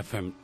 FM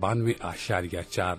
92.4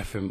FM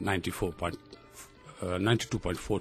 92.4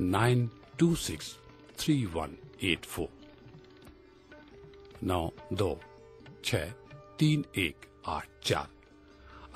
92631849263184।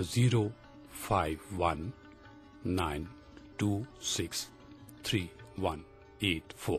05192633184।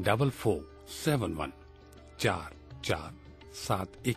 44714471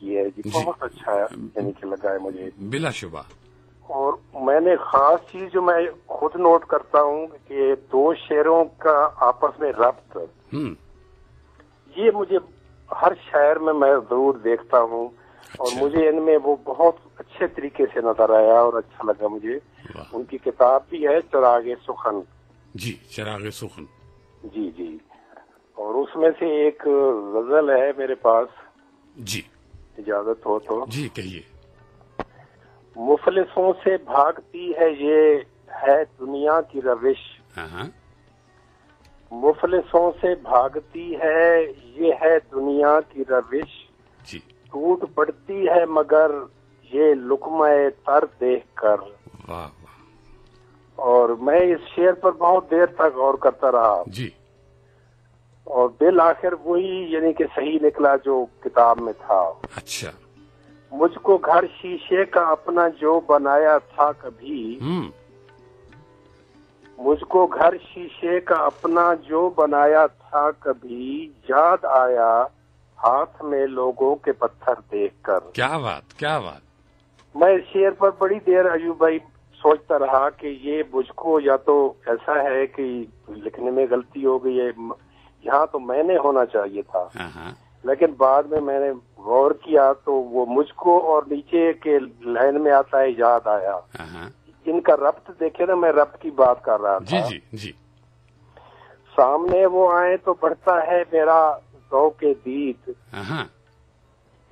کی ہے جی، بہت اچھا یعنی کہ لگا ہے مجھے بلا شبہ. اور میں نے خاص چیز جو میں خود نوٹ کرتا ہوں کہ دو شعروں کا آپس میں ربط، یہ مجھے ہر شاعر میں ضرور دیکھتا ہوں، اور مجھے ان میں وہ بہت اچھے طریقے سے نظر آیا اور اچھا لگا مجھے. ان کی کتاب بھی ہے چراغ سخن. جی، چراغ سخن. جی جی، اور اس میں سے ایک غزل ہے میرے پاس. جی اجازت ہو تو. جی کہیے. مفلسوں سے بھاگتی ہے یہ ہے دنیا کی روش، مفلسوں سے بھاگتی ہے یہ ہے دنیا کی روش، جی ٹوٹ پڑتی ہے مگر یہ لقمہ تر دیکھ کر. واہ. اور میں اس شعر پر بہت دیر تک غور کرتا رہا. جی. اور بالآخر وہی یعنی کہ صحیح نکلا جو کتاب میں تھا. اچھا. مجھ کو گھر شیشے کا اپنا جو بنایا تھا کبھی، مجھ کو گھر شیشے کا اپنا جو بنایا تھا کبھی، یاد آیا ہاتھ میں لوگوں کے پتھر دیکھ کر. کیا بات، کیا بات. میں اس شعر پر بڑی دیر ایوب بھائی سوچتا رہا کہ یہ مجھ کو یا تو ایسا ہے کہ لکھنے میں غلطی ہو گئی ہے، یہاں تو میں نے ہونا چاہیے تھا. لیکن بعد میں نے غور کیا تو وہ مجھ کو اور نیچے کے لائن میں آتا ہے یاد آیا. ان کا ربط دیکھے نا، میں ربط کی بات کر رہا تھا. جی جی. سامنے وہ آئے تو بڑھتا ہے میرا ذوق دید،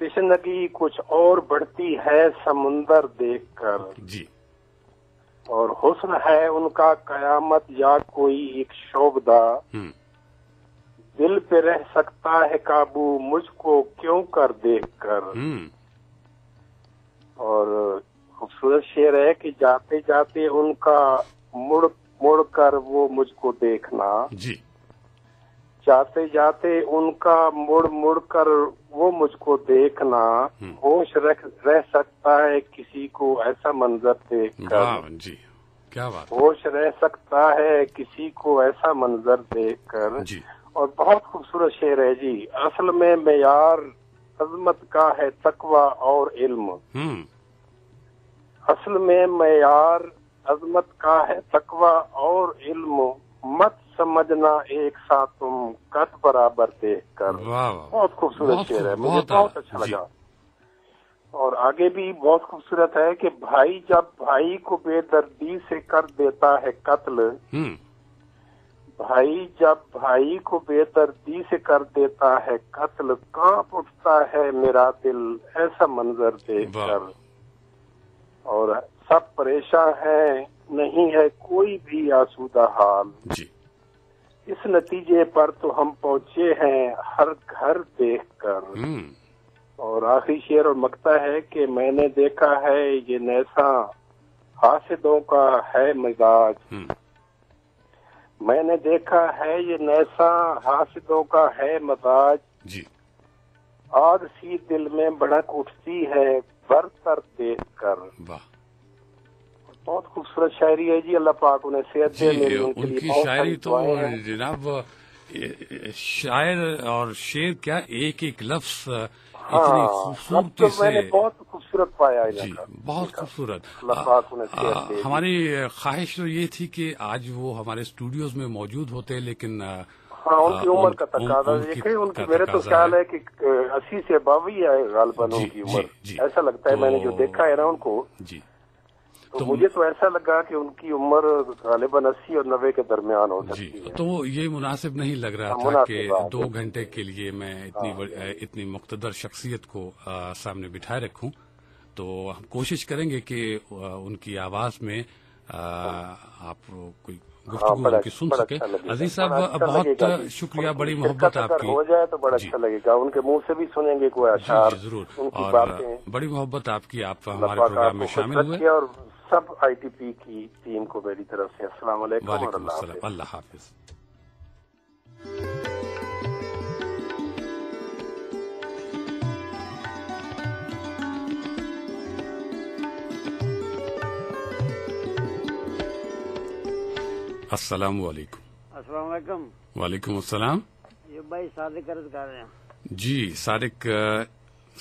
تشنگی کچھ اور بڑھتی ہے سمندر دیکھ کر. جی. اور حسن ہے ان کا قیامت یا کوئی ایک شعبدہ، دل پہ رہ سکتا ہے قابو مجھ کو کیوں کر دیکھ کر. اور خوبصورت شعر ہے کہ جاتے جاتے ان کا مڑ مڑ کر وہ مجھ کو دیکھنا. جی. جاتے جاتے ان کا مڑ مڑ کر وہ مجھ کو دیکھنا، ہوش رہ سکتا ہے کسی کو ایسا منظر دیکھ کر. جی کیا بات. ہوش رہ سکتا ہے کسی کو ایسا منظر دیکھ کر. جی. اور بہت خوبصورت شعر ہے جی. اصل میں معیار عظمت کا ہے تقوی اور علم، اصل میں معیار عظمت کا ہے تقوی اور علم، مت سمجھنا ایک ساتھ تم قد برابر دیکھ کر. بہت خوبصورت شعر ہے، مجھے بہت اچھا لگا. اور آگے بھی بہت خوبصورت ہے کہ بھائی جب بھائی کو بے دردی سے کر دیتا ہے قتل، بھائی جب بھائی کو بے دردی سے کر دیتا ہے قتل، کانپ اٹھتا ہے میرا دل ایسا منظر دیکھ کر. اور سب پریشان ہیں نہیں ہے کوئی بھی آسودہ حال، جی. اس نتیجے پر تو ہم پہنچے ہیں ہر گھر دیکھ کر. اور آخری شعر اور مقطع ہے کہ میں نے دیکھا ہے یہ نیسا حاسدوں کا ہے مزاج، میں نے دیکھا ہے یہ نیسا حاسدوں کا ہے مزاج. جی. آگ سی دل میں بھڑک اٹھتی ہے برتر دیکھ کر. واہ. بہت خوبصورت شاعری ہے جی. اللہ پاک انہیں صحت دے. جی ان کی شاعری تو جناب، شاعر اور شعر کیا ایک ایک لفظ اتنی خوبصورتی سے. میں نے بہت خوبصورت پایا. جی بہت خوبصورت. اللہ پاک انہیں صحت دے. ہماری خواہش تو یہ تھی کہ آج وہ ہمارے اسٹوڈیوز میں موجود ہوتے، لیکن ان کی عمر کا تقاضا دیکھیں. ان کی میرے تو خیال ہے کہ 80 سے ابو ہی ہے غالباً ان کی عمر. ایسا لگتا ہے میں نے جو دیکھا ہے نا ان کو. جی. تو مجھے تو ایسا لگا کہ ان کی عمر غالباً 80 اور 90 کے درمیان ہو سکتی ہے. تو یہ مناسب نہیں لگ رہا تھا کہ 2 گھنٹے کے لیے میں اتنی مقتدر شخصیت کو سامنے بٹھائے رکھوں. تو ہم کوشش کریں گے کہ ان کی آواز میں آپ کوئی گفتگو ان کی سن سکیں. عزیز صاحب بہت شکریہ، بڑی محبت آپ کی. ہو جائے تو بڑا اچھا لگے گا. ان کے منہ سے بھی سنیں گے کوئی اشعار. جی ضرور. اور بڑی محبت آپ کی، آپ ہمارے پروگرام میں شامل ہوئے. اور سب آئی ٹی پی کی ٹیم کو میری طرف سے السلام علیکم. وعلیکم السلام. اللہ حافظ. السلام علیکم. السلام علیکم. وعلیکم السلام. یہ بھائی صادق عرض کر رہے ہیں. جی صادق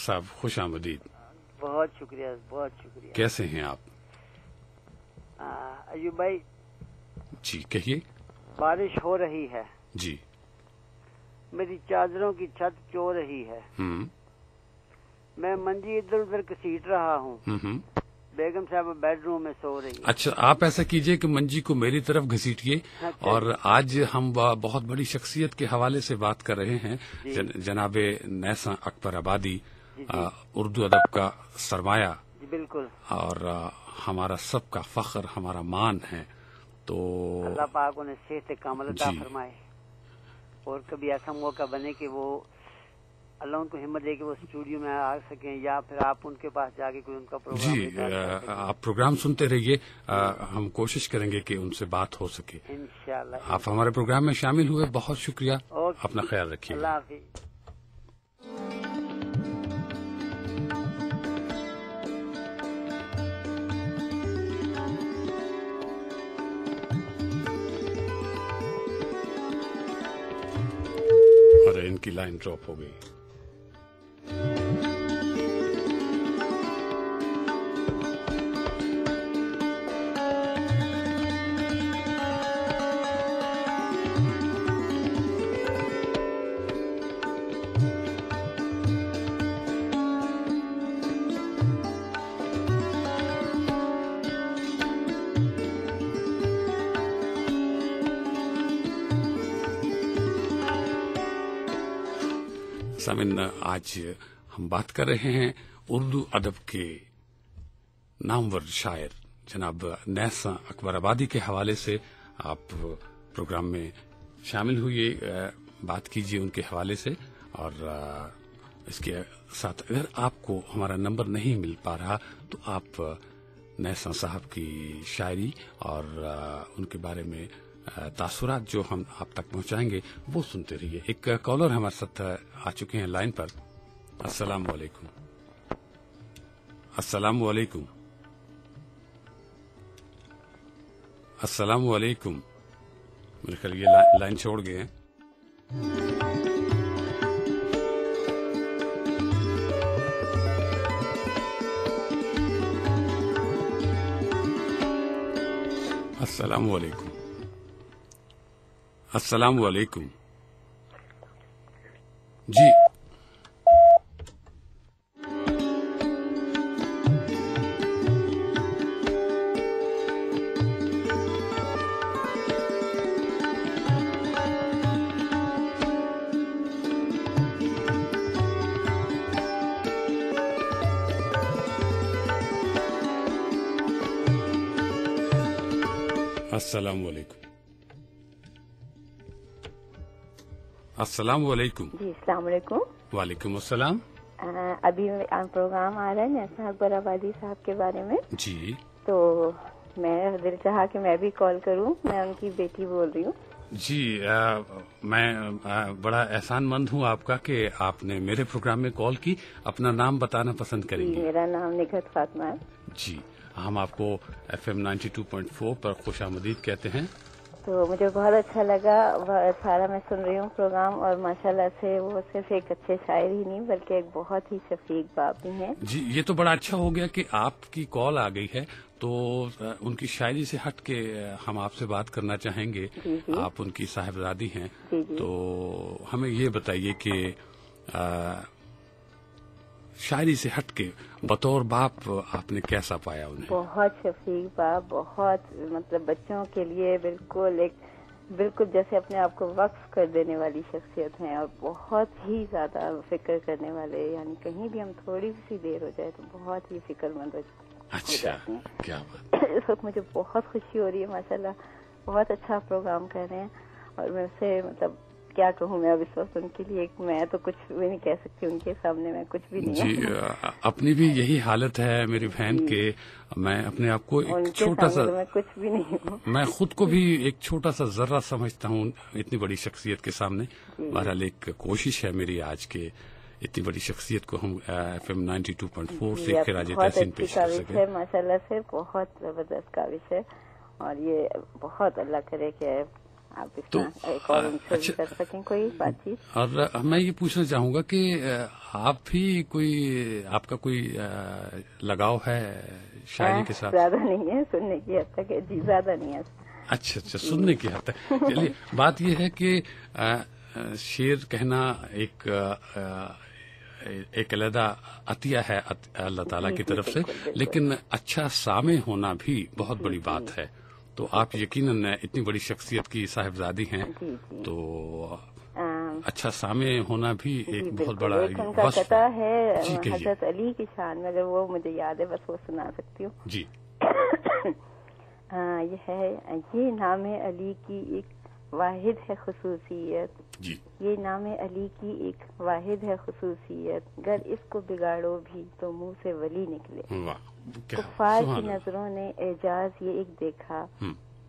صاحب خوش آمدید. بہت شکریہ بہت شکریہ. کیسے ہیں آپ؟ ایوب بھائی جی کہیے. بارش ہو رہی ہے جی. میری چادروں کی چھت چو رہی ہے. میں منجی ادھر ادھر گھسیٹ رہا ہوں. بیگم صاحب بیڈ روم میں سو رہی ہے. اچھا آپ ایسا کیجئے کہ منجی کو میری طرف گھسیٹیے. اور آج ہم بہت بڑی شخصیت کے حوالے سے بات کر رہے ہیں. جناب نیسا اکبر آبادی اردو ادب کا سرمایہ. بالکل. اور ہمارا سب کا فخر ہمارا مان ہے. تو اللہ پاک انہیں صحت کامل عطا فرمائے اور کبھی ایسا موقع بنے کہ وہ اللہ ان کو ہمت دے کہ وہ اسٹوڈیو میں آ سکیں یا پھر آپ ان کے پاس جا کے کوئی ان کا پروگرام. جی آپ پروگرام سنتے رہیے. ہم کوشش کریں گے کہ ان سے بات ہو سکے انشاءاللہ. آپ ہمارے پروگرام میں شامل ہوئے بہت شکریہ. اپنا خیال رکھیے. اللہ حافظ. اور ان کی لائن ڈراپ ہو گئی. سامعین آج ہم بات کر رہے ہیں اردو ادب کے نامور شاعر جناب نیسا اکبر آبادی کے حوالے سے. آپ پروگرام میں شامل ہوئیے, بات کیجیے ان کے حوالے سے. اور اس کے ساتھ اگر آپ کو ہمارا نمبر نہیں مل پا رہا تو آپ نیسا صاحب کی شاعری اور ان کے بارے میں تاثرات جو ہم آپ تک پہنچائیں گے وہ سنتے رہیے. ایک کالر ہمارے ساتھ آ چکے ہیں لائن پر. السلام علیکم. السلام علیکم. السلام علیکم. میرے خیال یہ لائن چھوڑ گئے ہیں. السلام علیکم. السلام علیکم. جی السلام علیکم. السلام علیکم. جی السلام علیکم. وعلیکم السلام. ابھی پروگرام آ رہا ہے نیسا اکبر آبادی صاحب کے بارے میں. جی تو میں دل چاہا کہ میں بھی کال کروں. میں ان کی بیٹی بول رہی ہوں. جی میں بڑا احسان مند ہوں آپ کا کہ آپ نے میرے پروگرام میں کال کی. اپنا نام بتانا پسند کریں گے؟ میرا نام نگہت فاطمہ ہے. جی ہم آپ کو FM 92.4 پر خوش آمدید کہتے ہیں. تو مجھے بہت اچھا لگا. سارا میں سن رہی ہوں پروگرام اور ماشاءاللہ سے وہ صرف ایک اچھے شاعر ہی نہیں بلکہ ایک بہت ہی شفیق باپ بھی ہیں. جی یہ تو بڑا اچھا ہو گیا کہ آپ کی کال آ گئی ہے. تو ان کی شاعری سے ہٹ کے ہم آپ سے بات کرنا چاہیں گے. جی جی. آپ ان کی صاحبزادی ہیں. جی جی. تو ہمیں یہ بتائیے کہ شاعری سے ہٹ کے بطور باپ آپ نے کیسا پایا انہیں؟ بہت شفیق باپ, بہت مطلب بچوں کے لیے بالکل جیسے اپنے آپ کو وقف کر دینے والی شخصیت ہیں اور بہت ہی زیادہ فکر کرنے والے. یعنی کہیں بھی ہم تھوڑی سی دیر ہو جائے تو بہت ہی فکر مند ہو جاتے ہیں. کیا بات. اس وقت مجھے بہت خوشی ہو رہی ہے. ماشاءاللہ بہت اچھا پروگرام کر رہے ہیں اور میں اسے مطلب کیا کہوں میں اب اس وقت ان کے لیے میں تو کچھ بھی نہیں کہہ سکتی. ان کے سامنے میں کچھ بھی نہیں. جی اپنی بھی یہی حالت ہے میری بہن کے. میں اپنے آپ کو ایک چھوٹا سا میں کچھ بھی نہیں ہوں. میں خود کو بھی ایک چھوٹا سا ذرہ سمجھتا ہوں اتنی بڑی شخصیت کے سامنے. بہرحال ایک کوشش ہے میری آج کے اتنی بڑی شخصیت کو ہم FM 92.4 سے خراج تحسین پیش کر سکیں. ماشاءاللہ سے بہت زبردست کاوش ہے اور یہ بہت اللہ کرے کہ آپ اس ایک اور ان سے کر سکیں کوئی بات چیت. اور میں یہ پوچھنا چاہوں گا کہ آپ بھی آپ کا کوئی لگاؤ ہے شاعری کے ساتھ؟ زیادہ نہیں ہے، سننے کی حد تک ہے جی، زیادہ نہیں ہے. اچھا، سننے کی حد تک. چلیے، بات یہ ہے کہ شعر کہنا ایک علیحدہ عطیہ ہے اللہ تعالیٰ کی طرف سے، لیکن اچھا سامع ہونا بھی بہت بڑی بات ہے. تو آپ یقیناً اتنی بڑی شخصیت کی صاحبزادی ہیں، تو اچھا سامع ہونا بھی ایک بہت بڑا وصف ہے. حضرت علی کی شان میں اگر وہ مجھے یاد ہے، بس وہ سنا سکتی ہوں. جی. یہ نام علی کی ایک واحد ہے خصوصیت. جی. یہ نام علی کی ایک واحد ہے خصوصیت، گر اس کو بگاڑو بھی تو منہ سے ولی نکلے. کفار کی نظروں نے اعجاز یہ ایک دیکھا،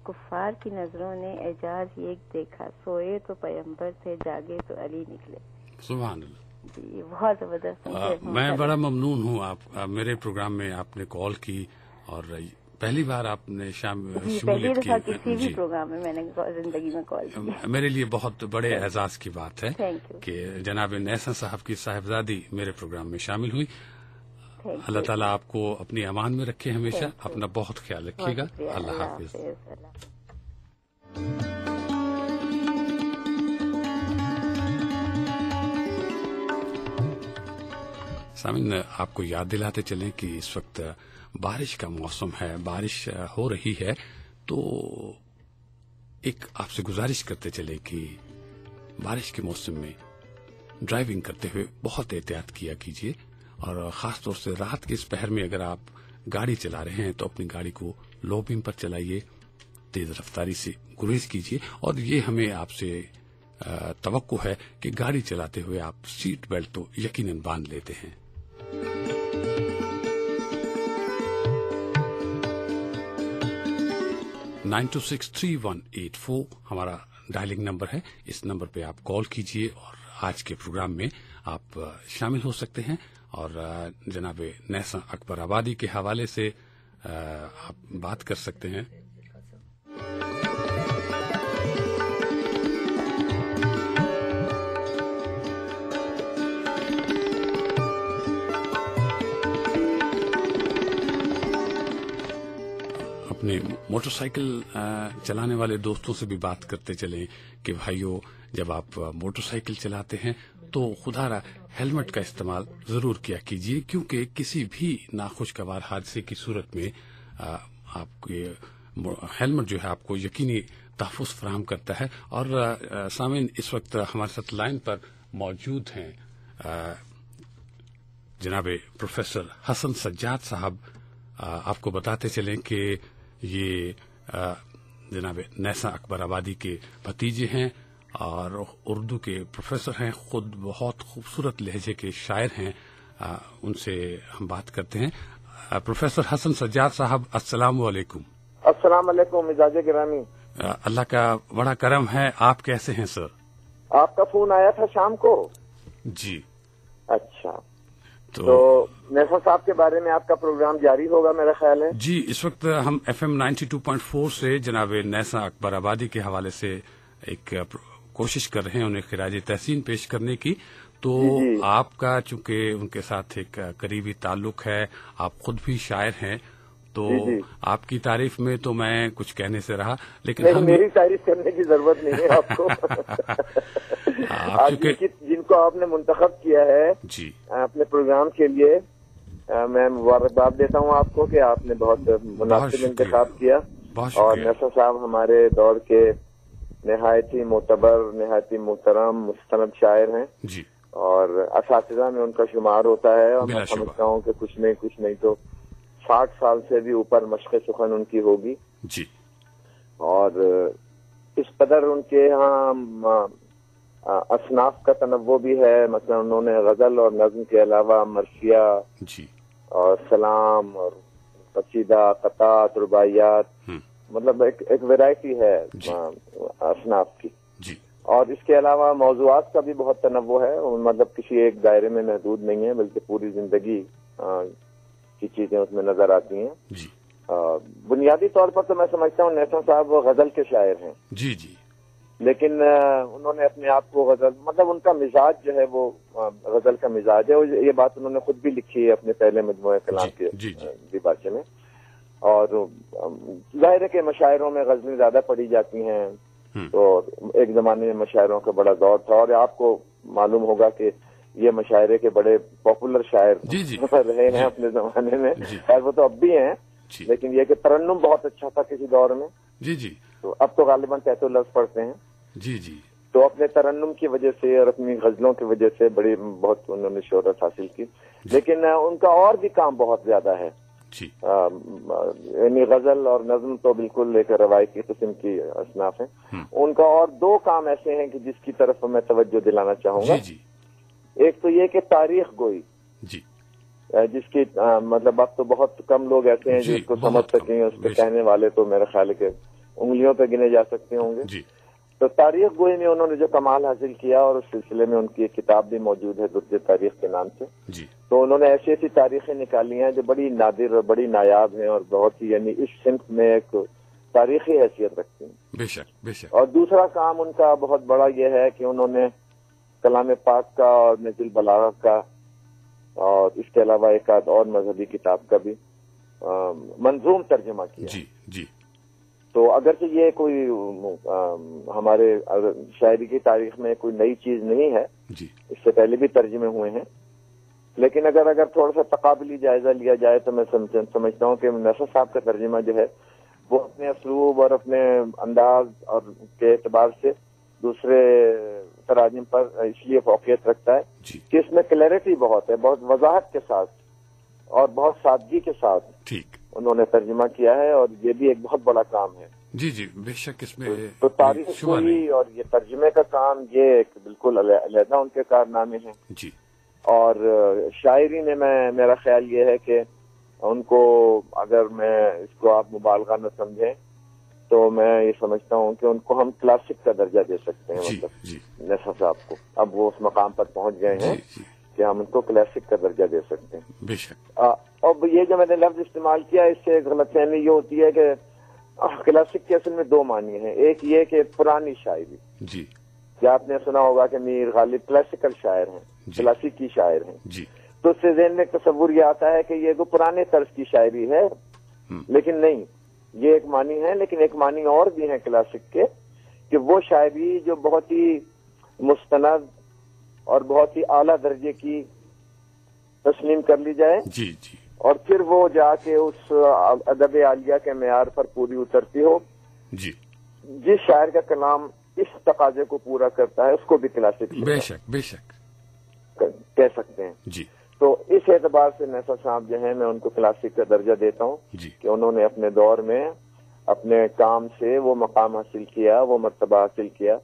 کفار کی نظروں نے اعجاز یہ ایک دیکھا، سوئے تو پیغمبر سے، جاگے تو علی نکلے. سبحان اللہ. جی، بہت زبردست. میں بڑا ممنون ہوں، آپ میرے پروگرام میں آپ نے کال کی اور پہلی بار آپ نے شمولیت کی. کسی بھی پروگرام میں نے زندگی میں کال کی. میرے لیے بہت بڑے اعزاز کی بات ہے کہ جناب نیسا صاحب کی صاحبزادی میرے پروگرام میں شامل ہوئی. اللہ تعالیٰ آپ کو اپنی امان میں رکھے، ہمیشہ اپنا بہت خیال رکھیے گا. اللہ حافظ. سامعین، آپ کو یاد دلاتے چلیں کہ اس وقت بارش کا موسم ہے، بارش ہو رہی ہے، تو ایک آپ سے گزارش کرتے چلے کہ بارش کے موسم میں ڈرائیونگ کرتے ہوئے بہت احتیاط کیا کیجیے، اور خاص طور سے رات کے اس پہر میں اگر آپ گاڑی چلا رہے ہیں تو اپنی گاڑی کو لو بیم پر چلائیے، تیز رفتاری سے گریز کیجیے. اور یہ ہمیں آپ سے توقع ہے کہ گاڑی چلاتے ہوئے آپ سیٹ بیلٹ تو یقیناً باندھ لیتے ہیں. نائن 9263 ہمارا ڈائلنگ نمبر ہے. اس نمبر پہ آپ کال کیجیے اور آج کے پروگرام میں آپ شامل ہو سکتے ہیں، اور جناب نیسا اکبر آبادی کے حوالے سے آپ بات کر سکتے ہیں. اپنے موٹر سائیکل چلانے والے دوستوں سے بھی بات کرتے چلیں کہ بھائیو، جب آپ موٹر سائیکل چلاتے ہیں تو خدا را ہیلمٹ کا استعمال ضرور کیا کیجیے، کیونکہ کسی بھی ناخوشگوار حادثے کی صورت میں آپ کے ہیلمٹ جو ہے آپ کو یقینی تحفظ فراہم کرتا ہے. اور سامعین، اس وقت ہمارے ساتھ لائن پر موجود ہیں جناب پروفیسر حسن سجاد صاحب. آپ کو بتاتے چلیں کہ یہ جناب نیسا اکبر آبادی کے بھتیجے ہیں اور اردو کے پروفیسر ہیں، خود بہت خوبصورت لہجے کے شاعر ہیں. ان سے ہم بات کرتے ہیں. پروفیسر حسن سجاد صاحب، السلام علیکم. السلام علیکم مزاج گرامی. اللہ کا بڑا کرم ہے. آپ کیسے ہیں سر؟ آپ کا فون آیا تھا شام کو. جی. اچھا، تو نیسا صاحب کے بارے میں آپ کا پروگرام جاری ہوگا میرا خیال ہے. جی، اس وقت ہم FM 92.4 سے جناب نیسا اکبر آبادی کے حوالے سے ایک کوشش کر رہے ہیں انہیں خراج تحسین پیش کرنے کی. تو آپ کا چونکہ ان کے ساتھ ایک قریبی تعلق ہے، آپ خود بھی شاعر ہیں، تو آپ کی تعریف میں تو میں کچھ کہنے سے رہا، لیکن میری تعریف کرنے کی ضرورت نہیں ہے آپ کو. جن کو آپ نے منتخب کیا ہے جی اپنے پروگرام کے لیے، میں مبارکباد دیتا ہوں آپ کو کہ آپ نے بہت مناسب انتخاب کیا. اور نیسا صاحب ہمارے دور کے نہایت ہی معتبر، نہایت ہی محترم، مستند شاعر ہیں جی، اور اساتذہ میں ان کا شمار ہوتا ہے. اور میں سمجھتا ہوں کہ کچھ نہیں تو 60 سال سے بھی اوپر مشق سخن ان کی ہوگی جی. اور اس قدر ان کے یہاں اصناف کا تنوع بھی ہے. مثلا انہوں نے غزل اور نظم کے علاوہ مرثیہ جی اور سلام اور قصیدہ، قطعات، رباعیات، مطلب ایک ویرائٹی ہے اصناف کی جی. اور اس کے علاوہ موضوعات کا بھی بہت تنوع ہے، مطلب کسی ایک دائرے میں محدود نہیں ہے، بلکہ پوری زندگی کی چیزیں اس میں نظر آتی ہیں جی. بنیادی طور پر تو میں سمجھتا ہوں نیسا صاحب وہ غزل کے شاعر ہیں. جی جی. لیکن انہوں نے اپنے آپ کو غزل مطلب ان کا مزاج جو ہے وہ غزل کا مزاج ہے. یہ بات انہوں نے خود بھی لکھی ہے اپنے پہلے مجموعہ کلام کے دیباچے میں. اور ظاہر ہے کہ مشاعروں میں غزلیں زیادہ پڑھی جاتی ہیں, تو ایک زمانے میں مشاعروں کا بڑا دور تھا, اور آپ کو معلوم ہوگا کہ یہ مشاعرے کے بڑے پاپولر شاعر رہے ہیں اپنے زمانے میں. خیر وہ تو اب بھی ہیں, لیکن یہ کہ ترنم بہت اچھا تھا کسی دور میں. تو اب تو غالباً تحت لفظ پڑھتے ہیں. تو اپنے ترنم کی وجہ سے اور اپنی غزلوں کی وجہ سے بہت انہوں نے شہرت حاصل کی. لیکن ان کا اور بھی کام بہت زیادہ ہے. یعنی غزل اور نظم تو بالکل ایک روایتی قسم کی اصناف ہیں. ان کا اور دو کام ایسے ہیں کہ جس کی طرف میں توجہ دلانا چاہوں گا. ایک تو یہ کہ تاریخ گوئی, جس کی مطلب اب تو بہت کم لوگ ایسے ہیں جو اس کو سمجھ سکیں. اس کے کہنے والے تو میرے خیال ہے کہ انگلیوں پہ گنے جا سکتے ہوں گے. تو تاریخ گوئی میں انہوں نے جو کمال حاصل کیا, اور اس سلسلے میں ان کی ایک کتاب بھی موجود ہے درج تاریخ کے نام سے. تو انہوں نے ایسی ایسی تاریخیں نکالی ہیں جو بڑی نادر اور بڑی نایاب ہیں, اور بہت ہی یعنی اس صنف میں ایک تاریخی حیثیت رکھتی ہیں. بے شک. اور دوسرا کام ان کا بہت بڑا یہ ہے کہ انہوں نے کلام پاک کا اور نہج البلاغہ کا, اور اس کے علاوہ ایک آدھ اور مذہبی کتاب کا بھی منظوم ترجمہ کیا. تو اگرچہ یہ کوئی ہمارے شاعری کی تاریخ میں کوئی نئی چیز نہیں ہے, اس سے پہلے بھی ترجمے ہوئے ہیں, لیکن اگر تھوڑا سا تقابلی جائزہ لیا جائے تو میں سمجھتا ہوں کہ نصر صاحب کا ترجمہ جو ہے وہ اپنے اسلوب اور اپنے انداز اور کے اعتبار سے دوسرے تراجم پر اس لیے فوقیت رکھتا ہے کہ اس میں کلیئرٹی بہت ہے, بہت وضاحت کے ساتھ اور بہت سادگی کے ساتھ انہوں نے ترجمہ کیا ہے, اور یہ بھی ایک بہت بڑا کام ہے. بے شک اس میں تو تاریخ کوئی اور یہ ترجمے کا کام یہ ایک بالکل علیحدہ ان کے کارنامے ہیں. اور شاعری میں میرا خیال یہ ہے کہ ان کو اگر میں اس کو آپ مبالغہ نہ سمجھیں تو میں یہ سمجھتا ہوں کہ ان کو ہم کلاسک کا درجہ دے سکتے ہیں. مطلب نصر صاحب کو اب وہ اس مقام پر پہنچ گئے ہیں کہ ہم ان کو کلاسک کا درجہ دے سکتے ہیں. بے شک. اب یہ جو میں نے لفظ استعمال کیا اس سے غلط فہمی یہ ہوتی ہے کہ کلاسک کے اصل میں دو معنی ہیں. ایک یہ کہ پرانی شاعری, کیا آپ نے سنا ہوگا کہ میر غالب کلاسیکل شاعر ہیں, کلاسیکی شاعر ہیں. تو اس سے ذہن میں تصور یہ آتا ہے کہ یہ تو پرانے طرز کی شاعری ہے, لیکن نہیں, یہ ایک معنی ہے. لیکن ایک معنی اور بھی ہے کلاسک کے کہ وہ شاعری جو بہت ہی مستند اور بہت ہی اعلیٰ درجے کی تسلیم کر لی جائے, اور پھر وہ جا کے اس ادب عالیہ کے معیار پر پوری اترتی ہو. جس شاعر کا کلام اس تقاضے کو پورا کرتا ہے اس کو بھی کلاسک بے شک کہہ سکتے ہیں. تو اس اعتبار سے نصر صاحب جو ہیں میں ان کو کلاسک کا درجہ دیتا ہوں کہ انہوں نے اپنے دور میں اپنے کام سے وہ مقام حاصل کیا, وہ مرتبہ حاصل کیا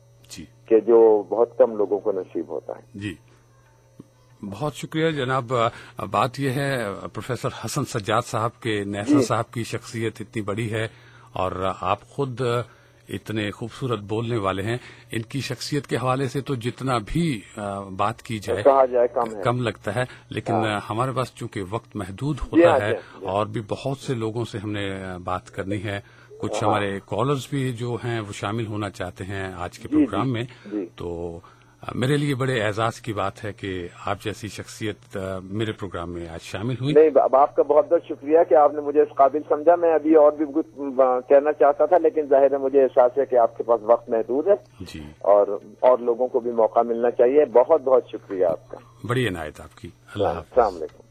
کہ جو بہت کم لوگوں کو نصیب ہوتا ہے. بہت شکریہ جناب. بات یہ ہے پروفیسر حسن سجاد صاحب کے نصر صاحب کی شخصیت اتنی بڑی ہے, اور آپ خود اتنے خوبصورت بولنے والے ہیں. ان کی شخصیت کے حوالے سے تو جتنا بھی بات کی جائے کم لگتا ہے, لیکن ہمارے پاس چونکہ وقت محدود ہوتا ہے اور بھی بہت سے لوگوں سے ہم نے بات کرنی ہے. کچھ ہمارے کالرز بھی جو ہیں وہ شامل ہونا چاہتے ہیں آج کے پروگرام میں. تو میرے لیے بڑے اعزاز کی بات ہے کہ آپ جیسی شخصیت میرے پروگرام میں آج شامل ہوئی. نہیں, اب آپ کا بہت بہت شکریہ کہ آپ نے مجھے اس قابل سمجھا. میں ابھی اور بھی کچھ کہنا چاہتا تھا, لیکن ظاہر ہے مجھے احساس ہے کہ آپ کے پاس وقت محدود ہے اور لوگوں کو بھی موقع ملنا چاہیے. بہت بہت شکریہ آپ کا. بڑی عنایت آپ کی. اللہ حافظ. السلام علیکم.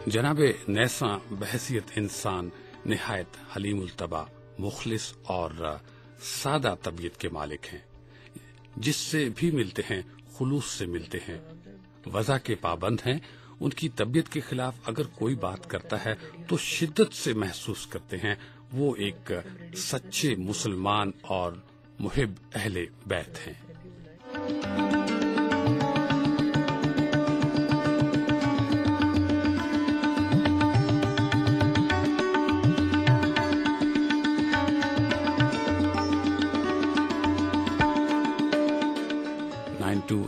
جناب نیساں بحیثیت انسان نہایت حلیم الطبع, مخلص اور سادہ طبیعت کے مالک ہیں. جس سے بھی ملتے ہیں خلوص سے ملتے ہیں, وضع کے پابند ہیں. ان کی طبیعت کے خلاف اگر کوئی بات کرتا ہے تو شدت سے محسوس کرتے ہیں. وہ ایک سچے مسلمان اور محب اہل بیت ہیں.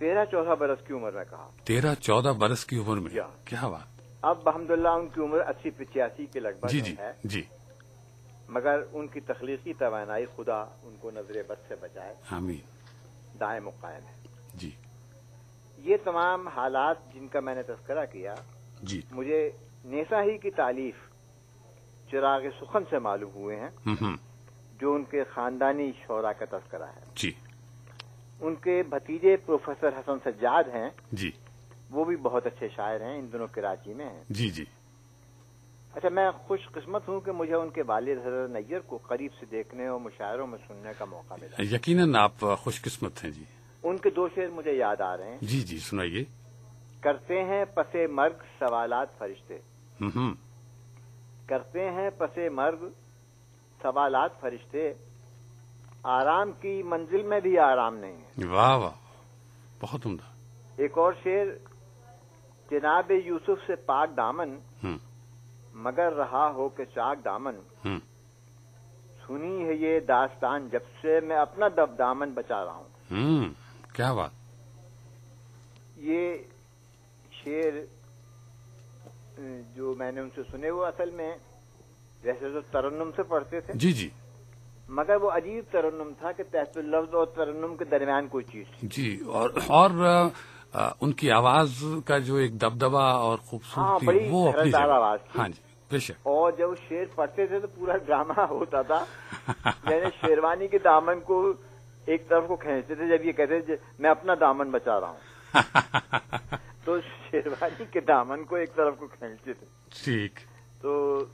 13-14 برس کی عمر میں کہا. 13-14 برس کی عمر میں؟ کیا بات. اب الحمدللہ ان کی عمر 80-85 کے لگ بھگ ہے. جی. مگر ان کی تخلیقی توانائی خدا ان کو نظر بد سے بچائے. آمین. دائم و قائم ہے. جی. یہ تمام حالات جن کا میں نے تذکرہ کیا جی مجھے نیسا ہی کی تالیف چراغ سخن سے معلوم ہوئے ہیں جو ان کے خاندانی شعراء کا تذکرہ ہے. جی. ان کے بھتیجے پروفیسر حسن سجاد ہیں. جی. وہ بھی بہت اچھے شاعر ہیں. ان دنوں کراچی میں ہیں. جی. جی. اچھا میں خوش قسمت ہوں کہ مجھے ان کے والد حضرت نیّر کو قریب سے دیکھنے اور مشاعروں میں سننے کا موقع ملا. یقیناً آپ خوش قسمت ہیں. جی. ان کے 2 شعر مجھے یاد آ رہے ہیں. جی. جی سنائیے. کرتے ہیں پسے مرگ سوالات فرشتے. کرتے ہیں پسے مرگ سوالات فرشتے، آرام کی منزل میں بھی آرام نہیں ہے. واہ واہ، بہت عمدہ. ایک اور شعر، جناب یوسف سے پاک دامن مگر رہا ہو کہ چاک دامن، سنی ہے یہ داستان جب سے میں اپنا دامن بچا رہا ہوں. کیا بات. یہ شعر جو میں نے ان سے سنے وہ اصل میں ویسے تو ترنم سے پڑھتے تھے. جی جی. مگر وہ عجیب ترنم تھا کہ تحت اللفظ اور ترنم کے درمیان کوئی چیز تھی. جی. اور ان کی آواز کا جو ایک دبدبا اور خوبصورتی، وہ اپنی آواز تھی. ہاں جی بے شک. اور جب شعر پڑھتے تھے تو پورا ڈرامہ ہوتا تھا. یعنی شیروانی کے دامن کو ایک طرف کو کھینچتے تھے جب یہ کہتے تھے میں اپنا دامن بچا رہا ہوں تو شیروانی کے دامن کو ایک طرف کو کھینچتے تھے. ٹھیک. تو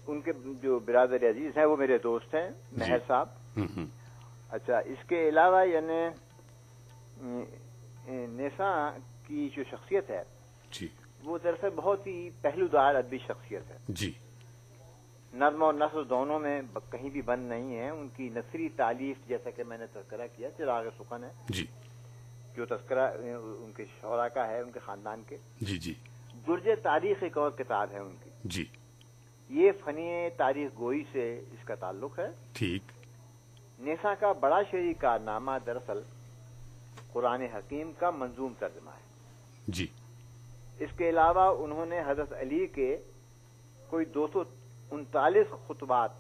ان کے جو برادر عزیز ہیں وہ میرے دوست ہیں، مہر صاحب. اچھا، اس کے علاوہ یعنی نیسا کی جو شخصیت ہے جی وہ دراصل بہت ہی پہلودار ادبی شخصیت ہے. جی. نظم اور نثر دونوں میں کہیں بھی بند نہیں ہے. ان کی نثری تالیف جیسا کہ میں نے تذکرہ کیا چراغ سخن ہے جی، جو تذکرہ ان کے شعراء کا ہے، ان کے خاندان کے. جی جی. درج تاریخ ایک اور کتاب ہے ان کی. جی. یہ فنی تاریخ گوئی سے اس کا تعلق ہے. ٹھیک. نیسا کا بڑا شعری کارنامہ دراصل قرآن حکیم کا منظوم ترجمہ ہے. جی. اس کے علاوہ انہوں نے حضرت علی کے کوئی 239 خطبات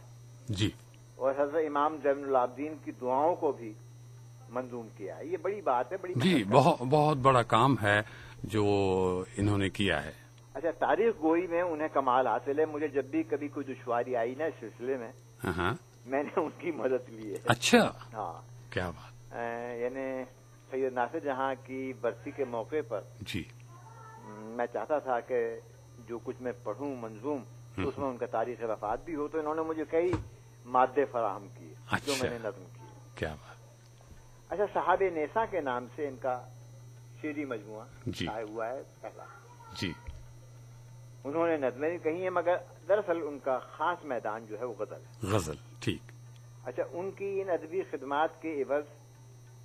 جی اور حضرت امام زین العابدین کی دعاؤں کو بھی منظوم کیا ہے. یہ بڑی بات ہے، بڑی جی، بہت بڑا کام ہے جو انہوں نے کیا ہے. اچھا، تاریخ گوئی میں انہیں کمال حاصل ہے. مجھے جب بھی کبھی کوئی دشواری آئی نا اس سلسلے میں میں نے ان کی مدد لی ہے. اچھا. ہاں، کیا بات. یعنی سید ناصر جہاں کی برسی کے موقع پر جی میں چاہتا تھا کہ جو کچھ میں پڑھوں منظوم تو اس میں ان کا تاریخ وفات بھی ہو، تو انہوں نے مجھے کئی مادے فراہم کیے جو میں نے نظم کیے. کیا بات. اچھا، صحاب نیسا کے نام سے ان کا شعری مجموعہ شائع ہوا ہے پہلا. جی. انہوں نے نظمیں بھی کہی ہیں مگر دراصل ان کا خاص میدان جو ہے وہ غزل ہے. غزل. ٹھیک. اچھا، ان کی ان ادبی خدمات کے عوض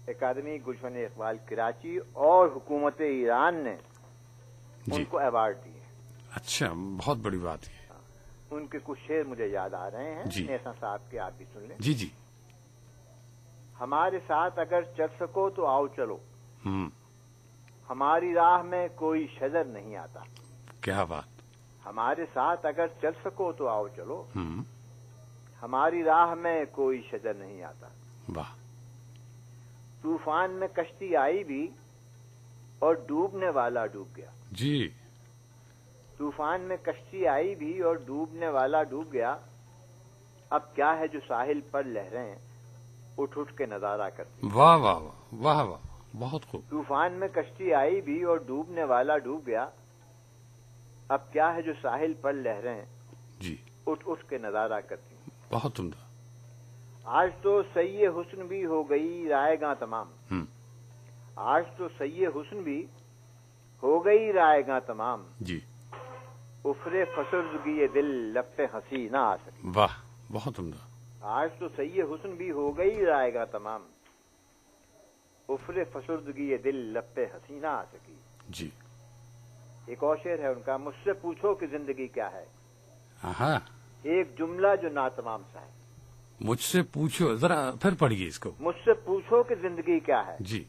اکادمی گلشن اقبال کراچی اور حکومت ایران نے ان کو ایوارڈ دیے. اچھا، بہت بڑی بات ہے. ان کے کچھ شعر مجھے یاد آ رہے ہیں. جی. نیسا صاحب کے آپ بھی سن لیں. جی جی. ہمارے ساتھ اگر چل سکو تو آؤ چلو، ہماری راہ میں کوئی شجر نہیں آتا. کیا بات. ہمارے ساتھ اگر چل سکو تو آؤ چلو، ہماری راہ میں کوئی شجر نہیں آتا. واہ. طوفان میں کشتی آئی بھی اور ڈوبنے والا ڈوب گیا. جی. طوفان میں کشتی آئی بھی اور ڈوبنے والا ڈوب گیا، اب کیا ہے جو ساحل پر لہریں اٹھ اٹھ کے نظارہ کرتی. واہ واہ واہ واہ واہ، بہت خوب. طوفان میں کشتی آئی بھی اور ڈوبنے والا ڈوب گیا، اب کیا ہے جو ساحل پر لہریں جی اٹھ اٹھ کے نظارہ کرتی. بہت عمدہ. آج تو سید حسن بھی ہو گئی رائے گاں تمام. آج تو سید حسن بھی ہو گئی رائے گاں تمام. جی. افرے فسردگی دل لب پہ ہنسی نہ آ سکی. واہ، بہت عمدہ. آج تو سید حسن بھی ہو گئی رائے گاں تمام، افرے فسردگی دل لب پہ ہنسی نہ آ سکی. جی. ایک اور شعر ہے ان کا، مجھ سے پوچھو کہ زندگی کیا ہے، ایک جملہ جو ناتمام سا ہے. مجھ سے پوچھو، ذرا پھر پڑھیے اس کو. مجھ سے پوچھو کہ زندگی کیا ہے، جی.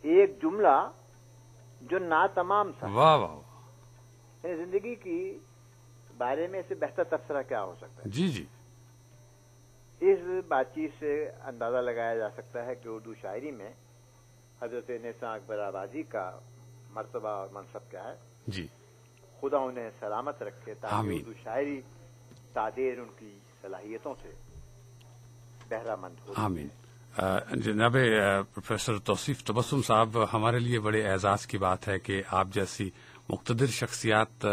ایک جملہ جو نا تمام سا. واہ واہ. زندگی کی بارے میں اس سے بہتر تبصرہ کیا ہو سکتا ہے؟ جی جی. اس بات چیت سے اندازہ لگایا جا سکتا ہے کہ اردو شاعری میں حضرت نیسا اکبر آبادی کا مرتبہ اور منصب کیا ہے. جی. خدا انہیں سلامت رکھے تاکہ اردو شاعری تعدیر ان کی صلاحیتوں سے بہرہ مند ہو. آمین. جناب پروفیسر توصیف تبسم صاحب، ہمارے لیے بڑے اعزاز کی بات ہے کہ آپ جیسی مقتدر شخصیات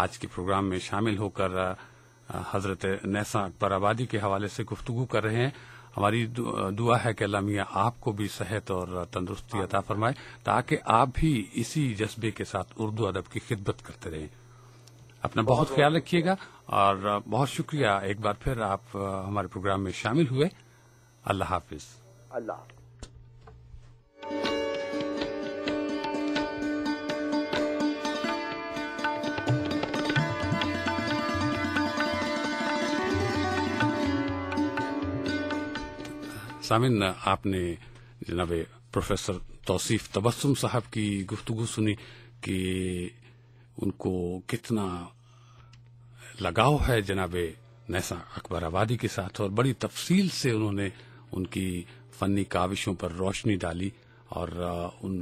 آج کے پروگرام میں شامل ہو کر حضرت نیسا اکبر آبادی کے حوالے سے گفتگو کر رہے ہیں. ہماری دعا ہے کہ اللہ میاں آپ کو بھی صحت اور تندرستی عطا فرمائے تاکہ آپ بھی اسی جذبے کے ساتھ اردو ادب کی خدمت کرتے رہیں. اپنا بہت خیال رکھیے گا اور بہت شکریہ ایک بار پھر آپ ہمارے پروگرام میں شامل ہوئے. اللہ حافظ. اللہ حافظ. سامعین، آپ نے جناب پروفیسر توصیف تبسم صاحب کی گفتگو سنی کہ ان کو کتنا لگاؤ ہے جناب نیسا اکبر آبادی کے ساتھ، اور بڑی تفصیل سے انہوں نے ان کی فنی کاوشوں پر روشنی ڈالی اور ان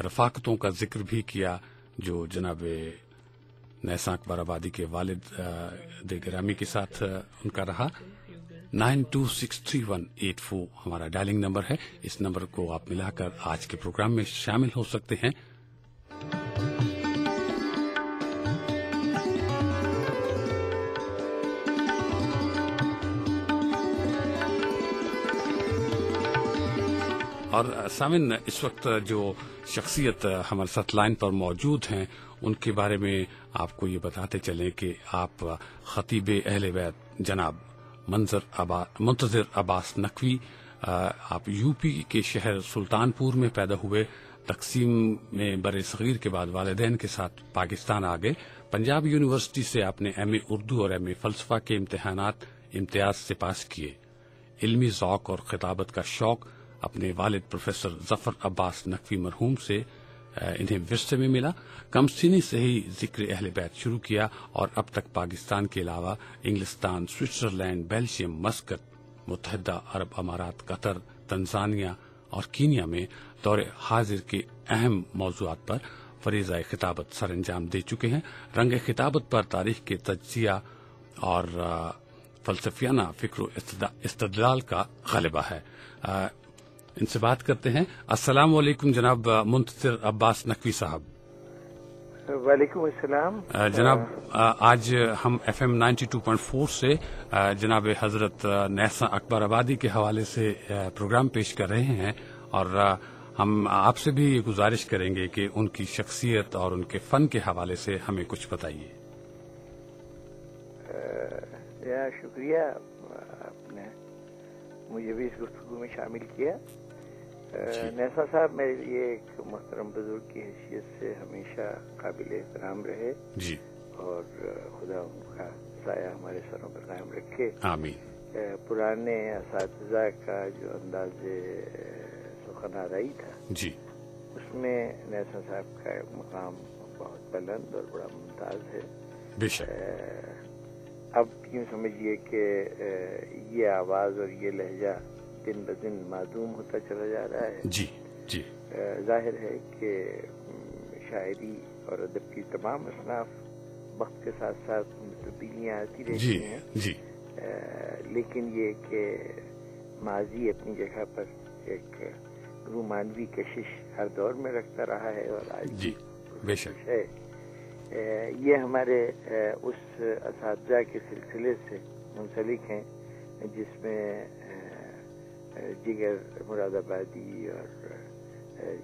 رفاقتوں کا ذکر بھی کیا جو جناب نیسا اکبر آبادی کے والد گرامی کے ساتھ ان کا رہا. 926318 ہمارا ڈائلنگ نمبر ہے. اس نمبر کو آپ ملا کر آج کے پروگرام میں شامل ہو سکتے ہیں. اور سامن، اس وقت جو شخصیت ہمارے ساتھ لائن پر موجود ہیں ان کے بارے میں آپ کو یہ بتاتے چلیں کہ آپ خطیب اہل بیت جناب منتظر عباس نقوی، آپ یو پی کے شہر سلطان پور میں پیدا ہوئے. تقسیم میں بر صغیر کے بعد والدین کے ساتھ پاکستان آ گئے. پنجاب یونیورسٹی سے آپ نے ایم اے اردو اور ایم اے فلسفہ کے امتحانات امتیاز سے پاس کیے. علمی ذوق اور خطابت کا شوق اپنے والد پروفیسر ظفر عباس نقوی مرحوم سے انہیں ورثے میں ملا. کم سنی سے ہی ذکر اہل بیت شروع کیا اور اب تک پاکستان کے علاوہ انگلستان، سوئٹزرلینڈ، بیلجیم، مسقط، متحدہ عرب امارات، قطر، تنزانیہ اور کینیا میں دور حاضر کے اہم موضوعات پر فریضہ خطابت سر انجام دے چکے ہیں. رنگ خطابت پر تاریخ کے تجزیہ اور فلسفیانہ فکر و استدلال کا غلبہ ہے. ان سے بات کرتے ہیں. السلام علیکم جناب منتظر عباس نقوی صاحب. وعلیکم السلام جناب. آج ہم FM 92.4 سے جناب حضرت نیسا اکبر آبادی کے حوالے سے پروگرام پیش کر رہے ہیں اور ہم آپ سے بھی یہ گزارش کریں گے کہ ان کی شخصیت اور ان کے فن کے حوالے سے ہمیں کچھ بتائیے. شکریہ، آپ نے مجھے بھی اس گفتگو میں شامل کیا. نیسا صاحب میرے لیے ایک محترم بزرگ کی حیثیت سے ہمیشہ قابل احترام رہے جی، اور خدا ان کا سایہ ہمارے سروں پر قائم رکھے. آمین. پرانے اساتذہ کا جو انداز سخن آرائی تھا جی، اس میں نیسا صاحب کا مقام بہت بلند اور بڑا ممتاز ہے. بے شک. اب یوں سمجھیے کہ یہ آواز اور یہ لہجہ دن بدن معدوم ہوتا چلا جا رہا ہے. جی جی. ظاہر ہے کہ شاعری اور ادب کی تمام اصناف وقت کے ساتھ ساتھ تبدیلیاں آتی رہتی ہیں. جی. لیکن یہ کہ ماضی اپنی جگہ پر ایک رومانوی کشش ہر دور میں رکھتا رہا ہے اور آج جی بے شک ہے. یہ ہمارے اس اساتذہ کے سلسلے سے منسلک ہیں جس میں جگر مراد آبادی اور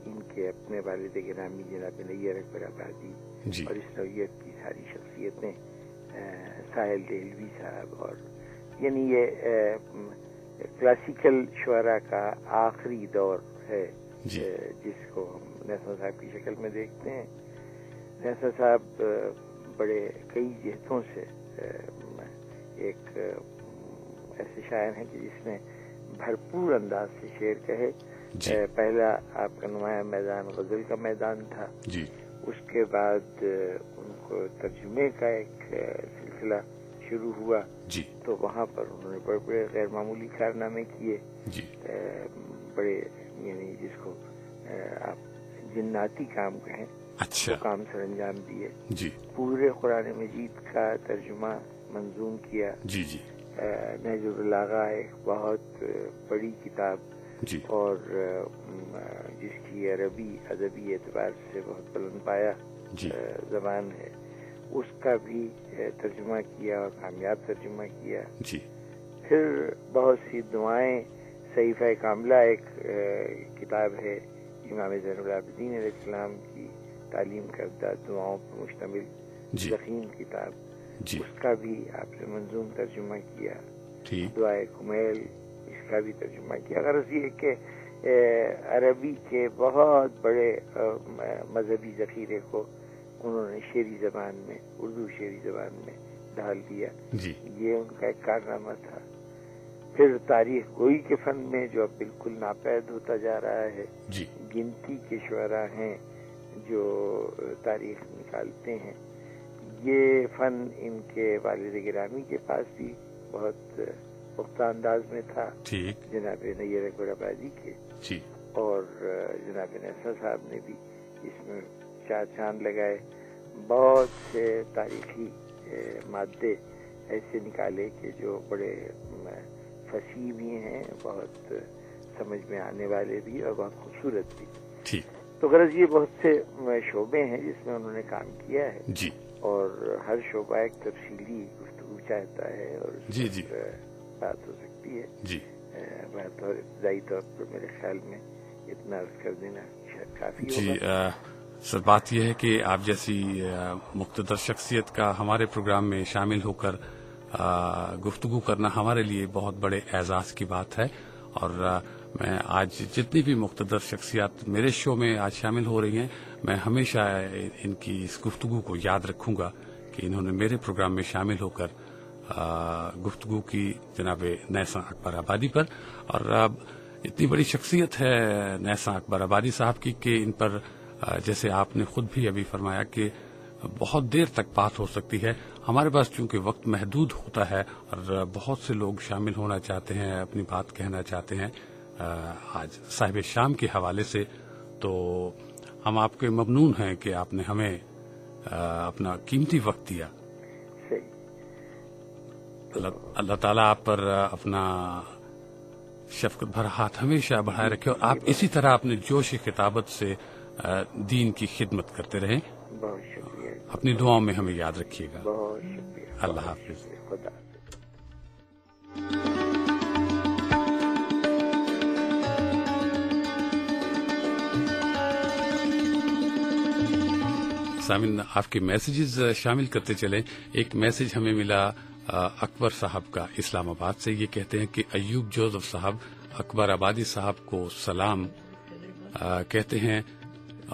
ان کے اپنے والد گرامی جناب نیر اکبر آبادی جی. اور اس نوعیت کی ساری شخصیتیں، ساحل دہلوی صاحب، اور یعنی یہ کلاسیکل شعراء کا آخری دور ہے جی. جس کو ہم نیسا صاحب کی شکل میں دیکھتے ہیں. نیسا صاحب بڑے کئی جہتوں سے ایک ایسے شاعر ہیں کہ جس نے بھرپور انداز سے شعر کہے. پہلا آپ کا نمایاں میدان غزل کا میدان تھا جی. اس کے بعد ان کو ترجمے کا ایک سلسلہ شروع ہوا جی. تو وہاں پر انہوں نے بڑے بڑے غیر معمولی کارنامے کیے جی. بڑے یعنی جس کو آپ جناتی کام کہیں اچھا کام سر انجام دیے. جی. پورے قرآن مجید کا ترجمہ منظوم کیا. جی جی. نہج البلاغہ ایک بہت بڑی کتاب جی. اور جس کی عربی ادبی اعتبار سے بہت بلند پایا زبان ہے اس کا بھی ترجمہ کیا اور کامیاب ترجمہ کیا. جی. پھر بہت سی دعائیں صحیفہ کاملہ ایک کتاب ہے امام زین العابدین علیہ السلام کی تعلیم کردہ دعاؤں پر مشتمل ضخیم کتاب. جی. اس کا بھی آپ نے منظوم ترجمہ کیا. دعائے کمیل اس کا بھی ترجمہ کیا. غرض یہ کہ عربی کے بہت بڑے مذہبی ذخیرے کو انہوں نے شعری زبان میں اردو شعری زبان میں ڈال دیا. یہ ان کا ایک کارنامہ تھا. پھر تاریخ گوئی کے فن میں جو اب بالکل ناپید ہوتا جا رہا ہے. گنتی کے شعراء ہیں جو تاریخ نکالتے ہیں. یہ فن ان کے والد گرامی کے پاس بھی بہت پختہ انداز میں تھا جناب نیر اکبر آبادی کے. اور جناب نیسا صاحب نے بھی اس میں چار چاند لگائے. بہت سے تاریخی مادے ایسے نکالے کہ جو بڑے فصیح بھی ہیں, بہت سمجھ میں آنے والے بھی اور بہت خوبصورت بھی. تو غرض یہ بہت سے شعبے ہیں جس میں انہوں نے کام کیا ہے. اور ہر شعبہ ایک تفصیلی گفتگو چاہتا ہے اور بات ہو سکتی ہے. بات اور ابتدائی طور پر میرے خیال میں اتنا عرض کر دینا شاید کافی ہوگا. سر بات یہ ہے کہ آپ جیسی مقتدر شخصیت کا ہمارے پروگرام میں شامل ہو کر گفتگو کرنا ہمارے لیے بہت بڑے اعزاز کی بات ہے. اور میں آج جتنی بھی مقتدر شخصیات میرے شو میں آج شامل ہو رہی ہیں میں ہمیشہ ان کی اس گفتگو کو یاد رکھوں گا کہ انہوں نے میرے پروگرام میں شامل ہو کر گفتگو کی جناب نیسا اکبر آبادی پر. اور اتنی بڑی شخصیت ہے نیسا اکبر آبادی صاحب کی کہ ان پر جیسے آپ نے خود بھی ابھی فرمایا کہ بہت دیر تک بات ہو سکتی ہے. ہمارے پاس چونکہ وقت محدود ہوتا ہے اور بہت سے لوگ شامل ہونا چاہتے ہیں, اپنی بات کہنا چاہتے ہیں آج صاحب شام کے حوالے سے, تو ہم آپ کے ممنون ہیں کہ آپ نے ہمیں اپنا قیمتی وقت دیا. اللہ تعالیٰ آپ پر اپنا شفقت بھرا ہاتھ ہمیشہ بڑھائے رکھے اور آپ اسی طرح اپنے جوش خطابت سے دین کی خدمت کرتے رہیں. بہت شکریہ. اپنی دعاؤں میں ہمیں یاد رکھیے گا. بہت شکریہ. اللہ حافظ. خدا. سامعین آپ کے میسیجز شامل کرتے چلیں. ایک میسیج ہمیں ملا اکبر صاحب کا اسلام آباد سے. یہ کہتے ہیں کہ ایوب جوزف صاحب اکبر آبادی صاحب کو سلام کہتے ہیں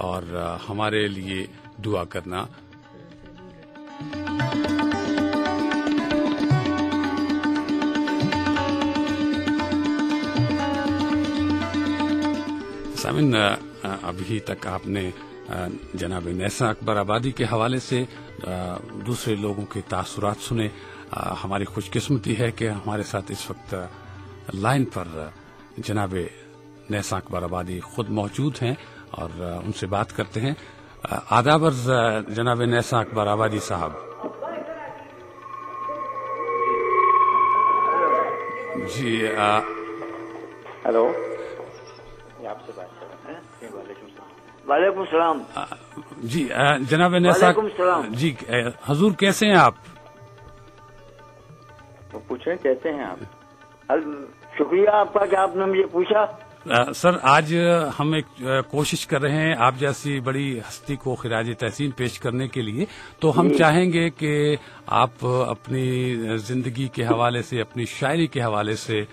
اور ہمارے لیے دعا کرنا. سامعین ابھی تک آپ نے جناب نیسا اکبر آبادی کے حوالے سے دوسرے لوگوں کے تاثرات سنے. ہماری خوش قسمتی ہے کہ ہمارے ساتھ اس وقت لائن پر جناب نیسا اکبر آبادی خود موجود ہیں اور ان سے بات کرتے ہیں. آداب عرض جناب نیسا اکبر آبادی صاحب. جی ہیلو, آپ سے بات کر رہے ہیں. وعلیکم السلام. جی جناب نیسا. جی حضور کیسے ہیں آپ؟ پوچھیں کیسے ہیں آپ. شکریہ آپ کا کہ آپ نے مجھے پوچھا. سر آج ہم ایک کوشش کر رہے ہیں آپ جیسی بڑی ہستی کو خراج تحسین پیش کرنے کے لیے, تو ہم چاہیں گے کہ آپ اپنی زندگی کے حوالے سے, اپنی شاعری کے حوالے سے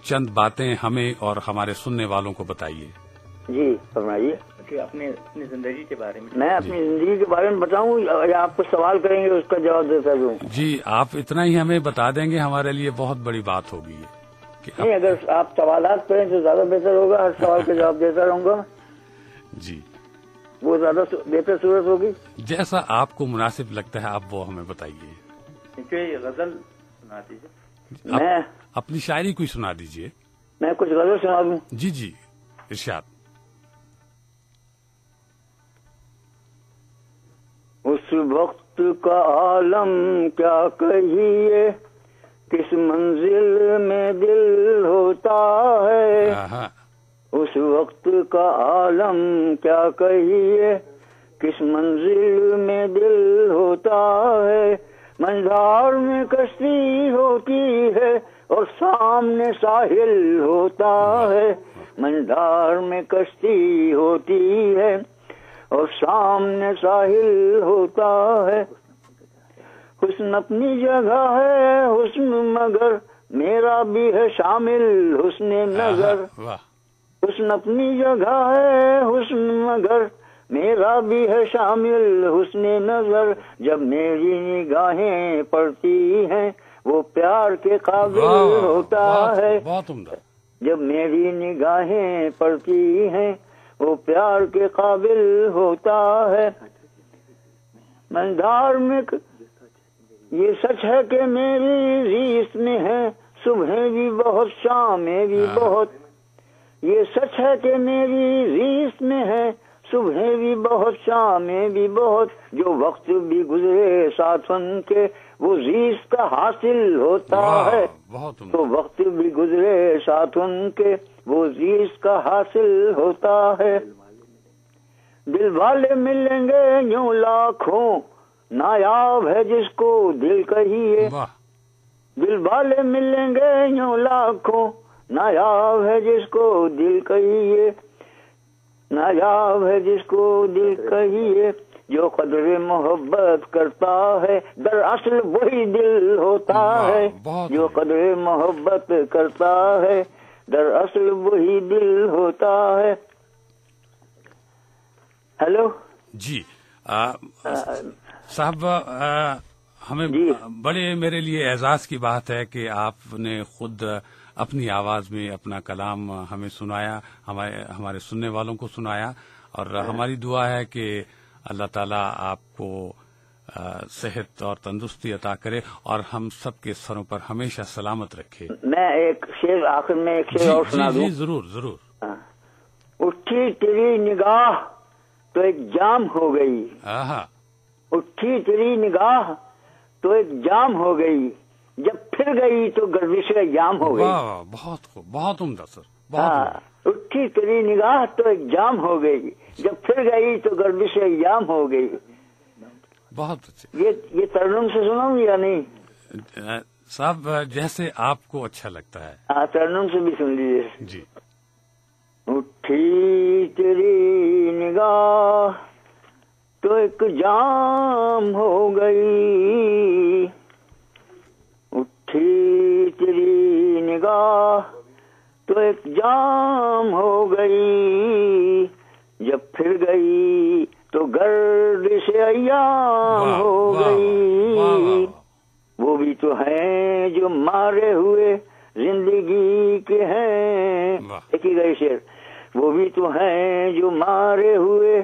چند باتیں ہمیں اور ہمارے سننے والوں کو بتائیے. جی فرمائیے. اپنی زندگی کے بارے میں اپنی زندگی کے بارے میں بتاؤں یا آپ کو سوال کریں گے اس کا جواب دیتا ہوں؟ جی آپ اتنا ہی ہمیں بتا دیں گے, ہمارے لیے بہت بڑی بات ہوگی نہیں اگر آپ سوالات پڑھیں تو زیادہ بہتر ہوگا، ہر سوال کا جواب دیتا رہوں گا جی، وہ زیادہ بہتر صورت ہوگی. جیسا آپ کو مناسب لگتا ہے آپ وہ ہمیں بتائیے. یہ غزل سنا دیجیے. میں اپنی شاعری کوئی سنا دیجیے. میں کچھ غزل سنا دوں؟ جی جی ارشاد. اس وقت کا عالم کیا کہیے، کس منزل میں دل ہوتا ہے. اس وقت کا عالم کیا کہیے، کس منزل میں دل ہوتا ہے. منظار میں کشتی ہوتی ہے اور سامنے ساحل ہوتا ہے. منظار میں کشتی ہوتی ہے اور سامنے ساحل ہوتا ہے. حسن اپنی جگہ ہے حسن مگر میرا بھی ہے شامل حسن نظر. حسن اپنی جگہ ہے حسن مگر میرا بھی ہے شامل حسن نظر. جب میری نگاہیں پڑتی ہیں وہ پیار کے قابل ہوتا ہے. جب میری نگاہیں پڑتی ہیں وہ پیار کے قابل ہوتا ہے. منظار میں یہ سچ ہے کہ میری ریس میں ہے صبح بھی بہت شام بھی بہت. یہ سچ ہے کہ میری ریس میں ہے صبح بھی بہت شام بھی بہت. جو وقت بھی گزرے ساتھ ان کے وہ ریس کا حاصل ہوتا ہے. تو وقت بھی گزرے ساتھ ان کے وہ ریس کا حاصل ہوتا ہے. دل والے ملیں گے یوں لاکھوں نایاب ہے جس کو دل کہیے. دل والے ملیں گے یوں لاکھوں نایاب ہے جس کو دل کہیے. نایاب ہے جس کو دل کہیے. جو قدر محبت کرتا ہے دراصل وہی دل ہوتا ہے. جو قدر محبت کرتا ہے دراصل وہی دل ہوتا ہے. ہیلو جی صاحب، ہمیں بڑے میرے لیے اعزاز کی بات ہے کہ آپ نے خود اپنی آواز میں اپنا کلام ہمیں سنایا، ہمارے سننے والوں کو سنایا. اور ہماری دعا ہے کہ اللہ تعالیٰ آپ کو صحت اور تندرستی عطا کرے اور ہم سب کے سروں پر ہمیشہ سلامت رکھے. میں ایک شعر آخر میں ایک شعر اور سنا دوں؟ جی ضرور ضرور. اٹھی تیری نگاہ تو ایک جام ہو گئی. اٹھی تیری نگاہ تو ایک جام ہو گئی. جب پھر گئی تو گردش جام ہو گئی. بہت خوب، بہت عمدہ سر. اٹھی تیری نگاہ تو ایک جام ہو گئی. جب پھر گئی تو گردش جام ہو گئی. بہت اچھے. یہ ترنم سے سناؤں یا نہیں صاحب؟ جیسے آپ کو اچھا لگتا ہے. ترنم سے بھی سن لیجیے. جی. اٹھی تیری نگاہ تو ایک جام ہو گئی. اٹھی تیری نگاہ تو ایک جام ہو گئی. جب پھر گئی تو گردش ایام ہو گئی. وہ بھی تو ہیں جو مارے ہوئے زندگی کے ہیں. دیکھیے گا شعر. وہ بھی تو ہیں جو مارے ہوئے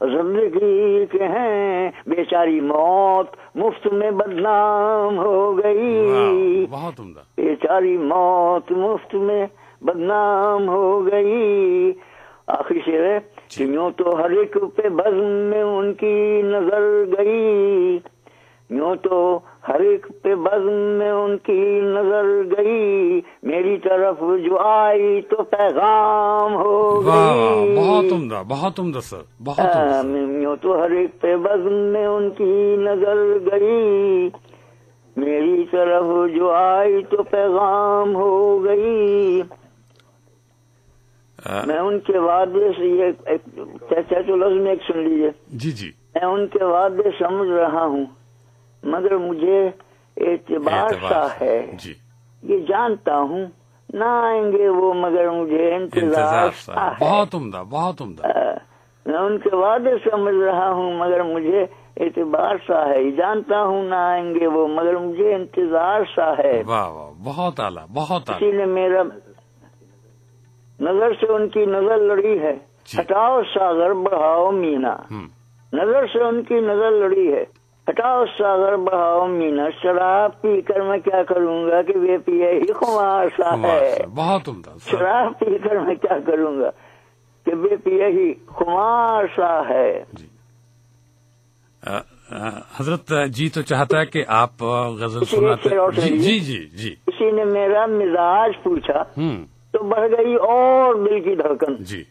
زندگی کے ہیں. بیچاری موت مفت میں بدنام ہو گئی. بہت عمدہ. بیچاری موت مفت میں بدنام ہو گئی. آخری شعر ہے کہ یوں تو ہر ایک پہ بزم میں ان کی نظر گئی. یوں تو ہر ایک پہ بزم میں ان کی نظر گئی. میری طرف جو آئی تو پیغام ہو گئی. بہت عمدہ، بہت عمدہ سر، بہت عمدہ. یوں تو ہر ایک پہ بزم میں ان کی نظر گئی. میری طرف جو آئی تو پیغام ہو گئی. میں ان کے وعدے سے یہ تو لفظ میں ایک سن لیجیے. جی جی. میں ان کے وعدے سمجھ رہا ہوں مگر مجھے اعتبار سا ہے. جی. یہ جانتا ہوں نہ آئیں گے وہ مگر مجھے انتظار سا ہے. بہت عمدہ، بہت عمدہ. میں ان کے وعدے سمجھ رہا ہوں مگر مجھے اعتبار سا ہے. جانتا ہوں نہ آئیں گے وہ مگر مجھے انتظار سا ہے. واہ واہ، بہت اعلیٰ، بہت اعلیٰ. کسی نے میرا نظر سے ان کی نظر لڑی ہے، ہٹاؤ ساغر بڑھاؤ مینا. نظر سے ان کی نظر لڑی ہے، ہٹاؤ ساغر بڑھاؤ مینا. شراب پی کر میں کیا کروں گا کہ بے پیے ہی خمار سا ہے. بہت عمدہ. شراب پی کر میں کیا کروں گا کہ بے پیے ہی خمار سا ہے. حضرت جی تو چاہتا ہے کہ آپ غزل سناتے. جی جی جی. کسی نے میرا مزاج پوچھا تو بڑھ گئی اور دل کی دھڑکن. جی.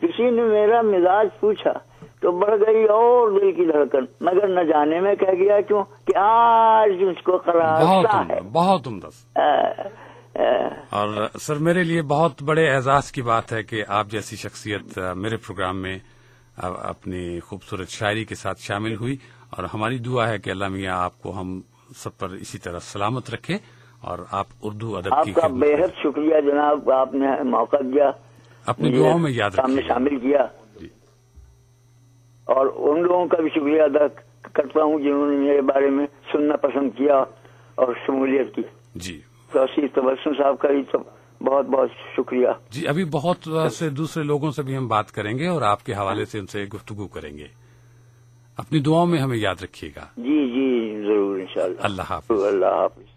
کسی نے میرا مزاج پوچھا تو بڑھ گئی اور دل کی دھڑکن، مگر نہ جانے میں کہہ گیا کیوں کہ آج مجھ کو قرار سا ہے. بہت عمدہ. اور سر میرے لیے بہت بڑے اعزاز کی بات ہے کہ آپ جیسی شخصیت میرے پروگرام میں اپنی خوبصورت شاعری کے ساتھ شامل ہوئی، اور ہماری دعا ہے کہ اللہ میاں آپ کو ہم سب پر اسی طرح سلامت رکھے، اور آپ اردو ادب کی. آپ کا بے حد شکریہ جناب، آپ نے موقع دیا، اپنی دعاؤں میں یاد رکھیں. شامل کیا. اور ان لوگوں کا بھی شکریہ ادا کرتا ہوں جنہوں نے میرے بارے میں سننا پسند کیا اور شمولیت کی. جی. توسیع تبسم صاحب کا بھی بہت بہت شکریہ. جی ابھی بہت سے دوسرے لوگوں سے بھی ہم بات کریں گے اور آپ کے حوالے سے ان سے گفتگو کریں گے. اپنی دعاؤں میں ہمیں یاد رکھیے گا. جی جی ضرور انشاءاللہ. اللہ حافظ. اللہ حافظ.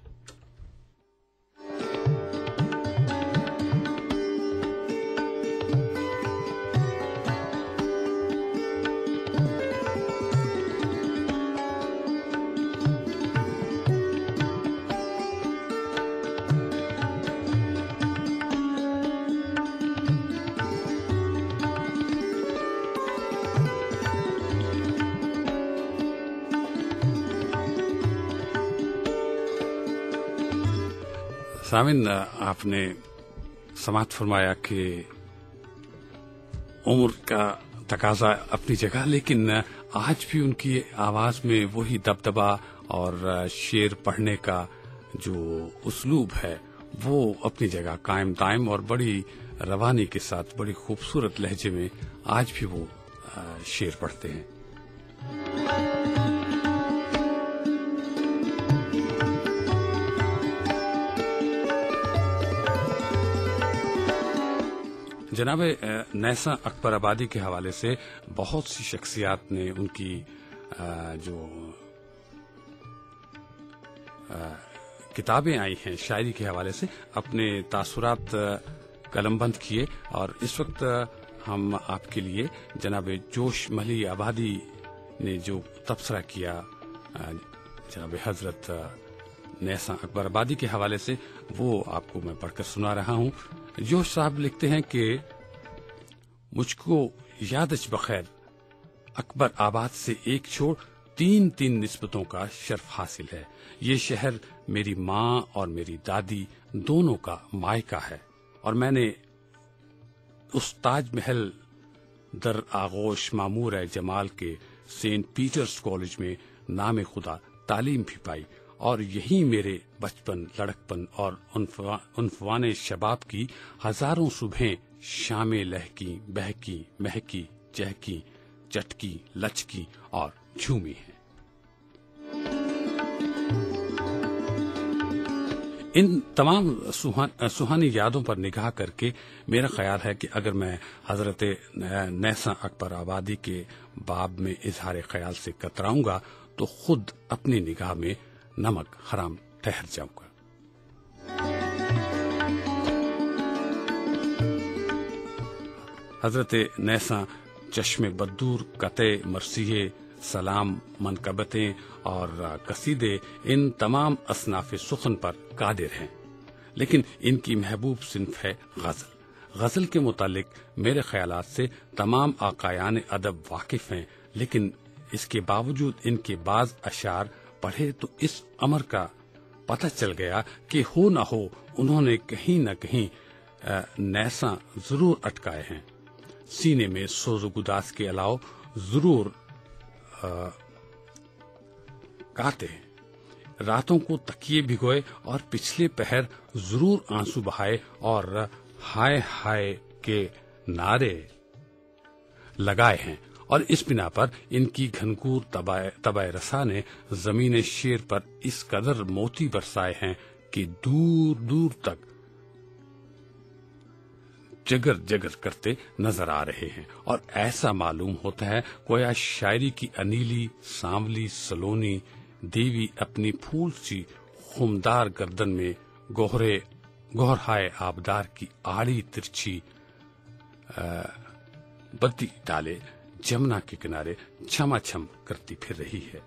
سامن، آپ نے سماعت فرمایا کہ عمر کا تقاضا اپنی جگہ، لیکن آج بھی ان کی آواز میں وہی دبدبا اور شعر پڑھنے کا جو اسلوب ہے وہ اپنی جگہ قائم دائم، اور بڑی روانی کے ساتھ بڑی خوبصورت لہجے میں آج بھی وہ شعر پڑھتے ہیں. جناب نیسا اکبر آبادی کے حوالے سے بہت سی شخصیات نے ان کی جو کتابیں آئی ہیں شاعری کے حوالے سے اپنے تاثرات قلم بند کیے، اور اس وقت ہم آپ کے لیے جناب جوش محلی آبادی نے جو تبصرہ کیا جناب حضرت نیسا اکبر آبادی کے حوالے سے وہ آپ کو میں پڑھ کر سنا رہا ہوں. جوش صاحب لکھتے ہیں کہ مجھ کو یادش بخیر اکبر آباد سے ایک چھوڑ 3 نسبتوں کا شرف حاصل ہے. یہ شہر میری ماں اور میری دادی دونوں کا مائکہ ہے، اور میں نے اس تاج محل در آغوش معمور جمال کے سینٹ پیٹرز کالج میں نام خدا تعلیم بھی پائی، اور یہی میرے بچپن، لڑکپن اور عنفوان شباب کی ہزاروں صبحیں شامیں لہکی، بہکی، مہکی، چہکی، چٹکی، لچکی اور جھومی ہیں. ان تمام سہانی یادوں پر نگاہ کر کے میرا خیال ہے کہ اگر میں حضرت نیسا اکبر آبادی کے باب میں اظہار خیال سے کتراؤں گا تو خود اپنی نگاہ میں نمک حرام ٹھہر جاؤں گا. حضرت نیسا چشم بدور، قطع مرثیے، سلام، منقبتیں اور قصیدے ان تمام اصناف سخن پر قادر ہیں، لیکن ان کی محبوب صنف ہے غزل. غزل کے متعلق میرے خیالات سے تمام آقایان ادب واقف ہیں، لیکن اس کے باوجود ان کے بعض اشعار پڑھے تو اس امر کا پتہ چل گیا کہ ہو نہ ہو انہوں نے کہیں نہ کہیں نیسا ضرور اٹکائے ہیں. سینے میں سوز و گداز کے علاوہ ضرور کاتے ہیں. راتوں کو تکیے بھگوئے اور پچھلے پہر ضرور آنسو بہائے اور ہائے ہائے کے نعرے لگائے ہیں، اور اس بنا پر ان کی گھنگور طبع رسا نے زمین شعر پر اس قدر موتی برسائے ہیں کہ دور دور تک جگر جگر کرتے نظر آ رہے ہیں، اور ایسا معلوم ہوتا ہے گویا شاعری کی انیلی سانولی سلونی دیوی اپنی پھول سی خمدار گردن میں گوہرہائے آبدار کی آڑی ترچھی بدی ڈالے جمنا کے کنارے چھما چھم کرتی پھر رہی ہے۔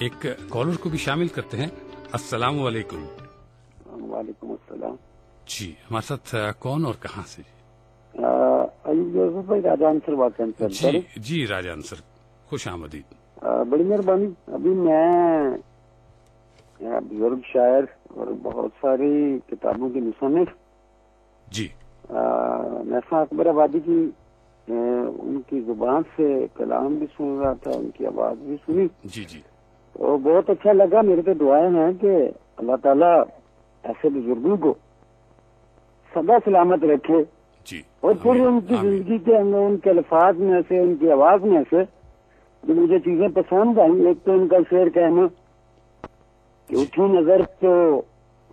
ایک کالر کو بھی شامل کرتے ہیں۔ السلام علیکم۔ وعلیکم السلام جی، ہمارے ساتھ کون اور کہاں سے؟ راجان سر بات کرتے ہیں۔ جی راجان سر، خوش آمدید۔ بڑی مہربانی۔ ابھی میں بزرگ شاعر اور بہت ساری کتابوں کے مصنف جی محسا اکبر آبادی کی ان کی زبان سے کلام بھی سن رہا تھا، ان کی آواز بھی سنی۔ جی جی، تو بہت اچھا لگا۔ میرے تو دعائیں ہیں کہ اللہ تعالیٰ ایسے بزرگوں کو سدا سلامت رکھے، جی، اور پھر ان کی زندگی کے اندر ان کے الفاظ میں سے، ان کی آواز میں سے جو مجھے چیزیں پسند آئیں، ایک تو ان کا شعر کہنا کہ اٹھی نظر تو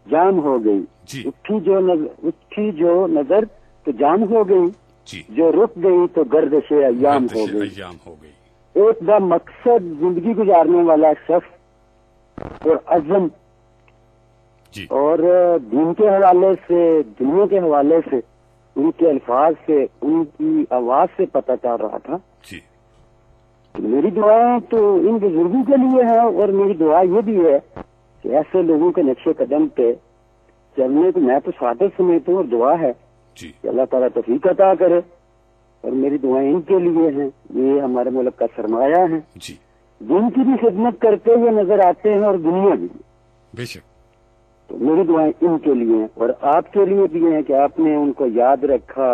جام ہو گئی، اٹھی جو نظر تو جام ہو گئی، جو رک گئی تو گردش ایام ہو گئی۔ ایک با مقصد زندگی گزارنے والا شخص اور عزم اور دین کے حوالے سے، دنیا کے حوالے سے، ان کے الفاظ سے، ان کی آواز سے پتہ چل رہا تھا۔ میری دعائیں تو ان بزرگوں کے لیے ہے، اور میری دعا یہ بھی ہے کہ ایسے لوگوں کے نقش قدم پہ چلنے کو میں تو سعادت سمجھتا ہوں، اور دعا ہے کہ اللہ تعالیٰ توفیق عطا کرے، اور میری دعائیں ان کے لیے ہیں۔ یہ ہمارے ملک کا سرمایہ ہے، دین کی بھی خدمت کرتے ہوئے نظر آتے ہیں اور دنیا بھی، بے شک۔ تو میری دعائیں ان کے لیے ہیں، اور آپ کے لیے بھی ہیں کہ آپ نے ان کو یاد رکھا۔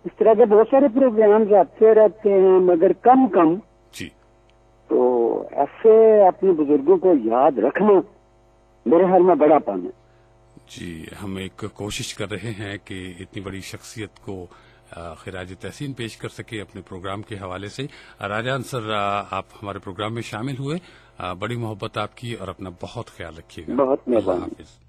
اس طرح کے بہت سارے پروگرام آتے رہتے ہیں مگر کم تو ایسے اپنے بزرگوں کو یاد رکھنا میرے خیال میں بڑا پن ہے۔ جی، ہم ایک کوشش کر رہے ہیں کہ اتنی بڑی شخصیت کو خراج تحسین پیش کر سکے اپنے پروگرام کے حوالے سے۔ راجان سر، آپ ہمارے پروگرام میں شامل ہوئے، بڑی محبت آپ کی، اور اپنا بہت خیال رکھیے گا۔ بہت اللہ حافظ۔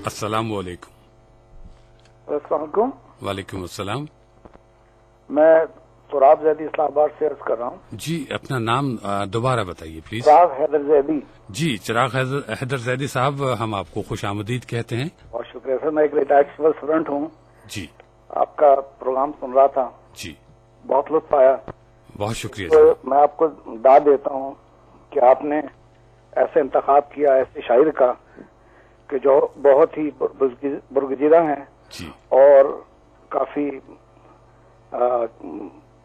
السلام علیکم۔ السلام علیکم۔ وعلیکم السلام۔ میں سراب زیدی اسلام آباد سے عرض کر رہا ہوں۔ جی، اپنا نام دوبارہ بتائیے پلیز۔ چراغ حیدر زیدی۔ جی، چراغ حیدر زیدی صاحب، ہم آپ کو خوش آمدید کہتے ہیں۔ بہت شکریہ سر، میں ایک ریٹائرڈ سول سرونٹ ہوں۔ جی، آپ کا پروگرام سن رہا تھا، جی، بہت لطف آیا۔ بہت شکریہ۔ تو میں آپ کو داد دیتا ہوں کہ آپ نے ایسے انتخاب کیا ایسے شاعر کا کہ جو بہت ہی برگزیدہ ہیں، جی، اور کافی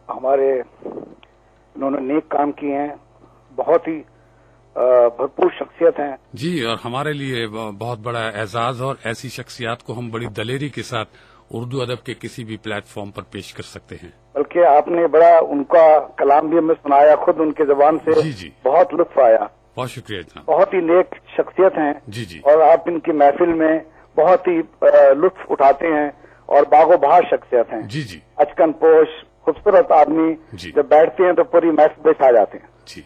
ہمارے انہوں نے نیک کام کیے ہیں، بہت ہی بھرپور شخصیت ہیں۔ جی، اور ہمارے لیے بہت بڑا اعزاز، اور ایسی شخصیات کو ہم بڑی دلیری کے ساتھ اردو ادب کے کسی بھی پلیٹ فارم پر پیش کر سکتے ہیں۔ بلکہ آپ نے بڑا ان کا کلام بھی ہمیں سنایا، خود ان کے زبان سے، جی جی، بہت لطف آیا۔ بہت شکریہ جناب۔ بہت ہی نیک شخصیت ہیں، جی جی، اور آپ ان کی محفل میں بہت ہی لطف اٹھاتے ہیں، اور باغ و بہار شخصیت ہیں۔ جی جی، اچکن پوش خوبصورت آدمی، جب بیٹھتے ہیں تو پوری محفل پہ چھا جاتے ہیں۔ جی،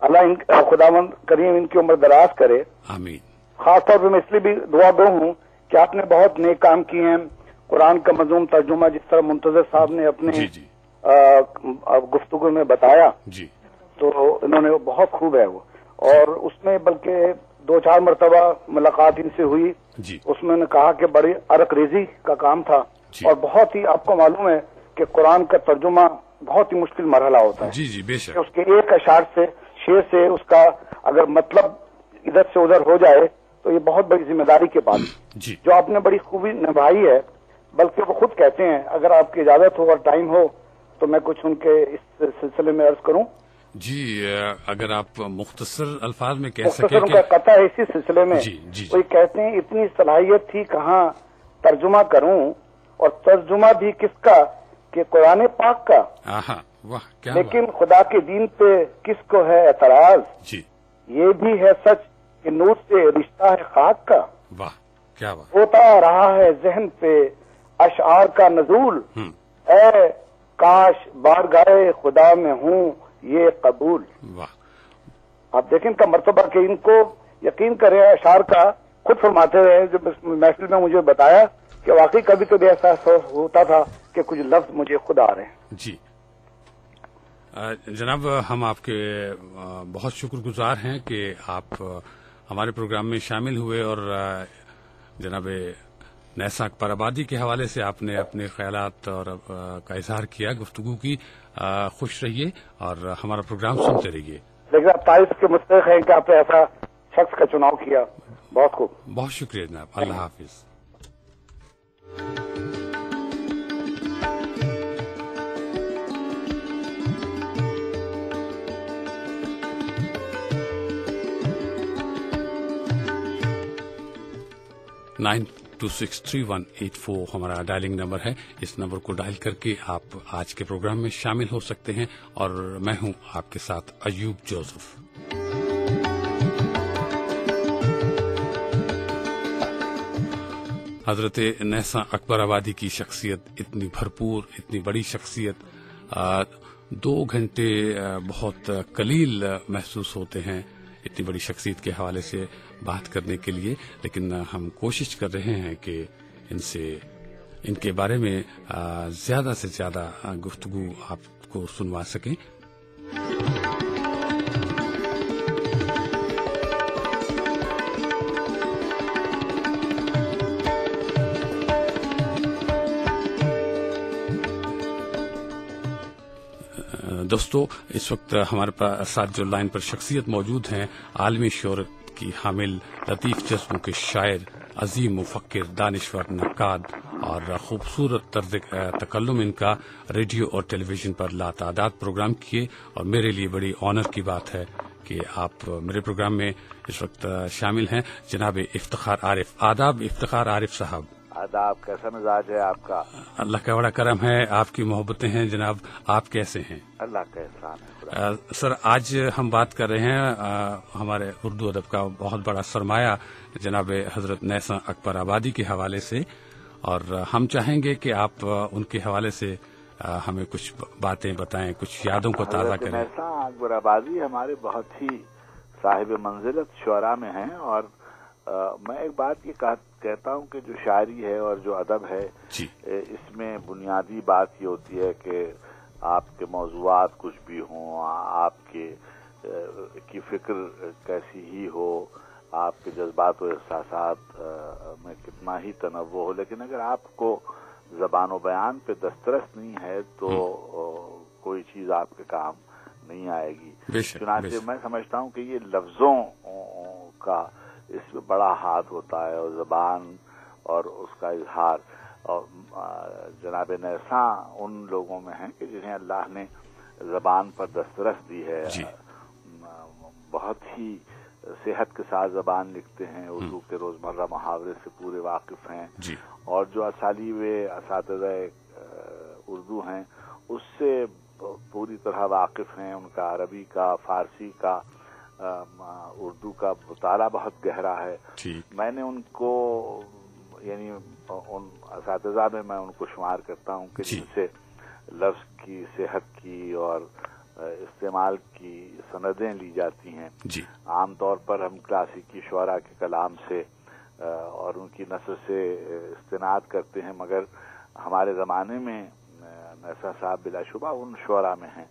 اللہ خداوند کریم ان کی عمر دراز کرے، آمین۔ خاص طور پہ میں اس لیے بھی دعا گو ہوں کہ آپ نے بہت نیک کام کیے ہیں۔ قرآن کا مضمون ترجمہ جس طرح منتظر صاحب نے اپنے گفتگو میں بتایا، جی، تو انہوں نے بہت خوب ہے وہ، اور اس میں بلکہ 2-4 مرتبہ ملاقات ان سے ہوئی، اس میں نے کہا کہ بڑی عرق ریزی کا کام تھا، اور بہت ہی آپ کو معلوم ہے کہ قرآن کا ترجمہ بہت ہی مشکل مرحلہ ہوتا ہے۔ جی جی، بے شک۔ اس کے ایک اشعار سے، شعر سے، اس کا اگر مطلب ادھر سے ادھر ہو جائے تو یہ بہت بڑی ذمہ داری کے بات جی، جو آپ نے بڑی خوبی نبھائی ہے۔ بلکہ وہ خود کہتے ہیں، اگر آپ کی اجازت ہو اور ٹائم ہو تو میں کچھ ان کے اس سلسلے میں عرض کروں۔ جی، اگر آپ مختصر الفاظ میں کہہ مختصر سکیں ان کا قطع ہے اسی سلسلے میں۔ جی جی، وہ کہتے ہیں اتنی صلاحیت تھی کہاں ترجمہ کروں، اور ترجمہ بھی کس کا کہ قرآن پاک کا واہ کیا لیکن خدا کے دین پہ کس کو ہے اعتراض؟ جی یہ بھی ہے سچ کہ نور سے رشتہ ہے خاک کا. واہ کیا بات. ہوتا رہا ہے ذہن پہ اشعار کا نزول، اے کاش بارگاہ خدا میں ہوں یہ قبول. واہ. آپ دیکھیں ان کا مرتبہ کہ ان کو یقین کرے اشعار کا خود فرماتے رہے. جب محفل میں مجھے بتایا کہ واقعی کبھی کبھی ایسا ہوتا تھا کہ کچھ لفظ مجھے خود آ رہے ہیں. جی جناب، ہم آپ کے بہت شکر گزار ہیں کہ آپ ہمارے پروگرام میں شامل ہوئے اور جناب نیسا اکبر آبادی کے حوالے سے آپ نے اپنے خیالات اور کا اظہار کیا، گفتگو کی. خوش رہیے اور ہمارا پروگرام سنتے رہیے. لیکن آپ تعریف کے مستحق ہیں کہ آپ نے ایسا شخص کا چناؤ کیا. بہت خوب. بہت شکریہ جناب. اللہ حافظ. نائن 263184 ہمارا ڈائلنگ نمبر ہے. اس نمبر کو ڈائل کر کے آپ آج کے پروگرام میں شامل ہو سکتے ہیں اور میں ہوں آپ کے ساتھ ایوب جوزف. حضرت نیسا اکبر آبادی کی شخصیت اتنی بھرپور، اتنی بڑی شخصیت، 2 گھنٹے بہت قلیل محسوس ہوتے ہیں اتنی بڑی شخصیت کے حوالے سے بات کرنے کے لیے، لیکن ہم کوشش کر رہے ہیں کہ ان کے بارے میں زیادہ سے زیادہ گفتگو آپ کو سنوا سکیں. دوستو، اس وقت ہمارے ساتھ جو لائن پر شخصیت موجود ہیں، عالمی شہرت کی حامل، لطیف جذبوں کے شاعر، عظیم مفکر، دانشور، نقاد اور خوبصورت طرز تکلم ان کا ریڈیو اور ٹیلی ویژن پر لاتعداد پروگرام کیے، اور میرے لیے بڑی آنر کی بات ہے کہ آپ میرے پروگرام میں اس وقت شامل ہیں. جناب افتخار عارف. آداب افتخار عارف صاحب. آداب. کیسا مزاج ہے آپ کا؟ اللہ کا بڑا کرم ہے، آپ کی محبتیں ہیں جناب. آپ کیسے ہیں؟ اللہ کا احسان ہے. سر، آج ہم بات کر رہے ہیں ہمارے اردو ادب کا بہت بڑا سرمایہ جناب حضرت نیسا اکبر آبادی کے حوالے سے، اور ہم چاہیں گے کہ آپ ان کے حوالے سے ہمیں کچھ باتیں بتائیں، کچھ یادوں کو تازہ کریں. نیسا اکبر آبادی ہمارے بہت ہی صاحب منزلت شعراء میں ہیں، اور میں ایک بات یہ کہتا ہوں کہ جو شاعری ہے اور جو ادب ہے، اس میں بنیادی بات یہ ہوتی ہے کہ آپ کے موضوعات کچھ بھی ہوں، آپ کی فکر کیسی ہی ہو، آپ کے جذبات و احساسات میں کتنا ہی تنوع ہو، لیکن اگر آپ کو زبان و بیان پہ دسترس نہیں ہے تو کوئی چیز آپ کے کام نہیں آئے گی. چنانچہ میں سمجھتا ہوں کہ یہ لفظوں کا اس میں بڑا ہاتھ ہوتا ہے، اور زبان اور اس کا اظہار. اور جناب نیسا ان لوگوں میں ہیں کہ جنہیں اللہ نے زبان پر دسترس دی ہے. بہت ہی صحت کے ساتھ زبان لکھتے ہیں، اردو کے روزمرہ محاورے سے پورے واقف ہیں، اور جو اسالیب اساتذہ اردو ہیں اس سے پوری طرح واقف ہیں. ان کا عربی کا، فارسی کا، اردو کا مطالعہ بہت گہرا ہے. میں نے ان کو، یعنی ان اساتذہ میں ان کو شمار کرتا ہوں کہ جن سے لفظ کی، صحت کی اور استعمال کی سندیں لی جاتی ہیں. عام طور پر ہم کلاسیکی شعراء کے کلام سے اور ان کی نثر سے استناد کرتے ہیں، مگر ہمارے زمانے میں نیسا صاحب بلا شبہ ان شعراء میں ہیں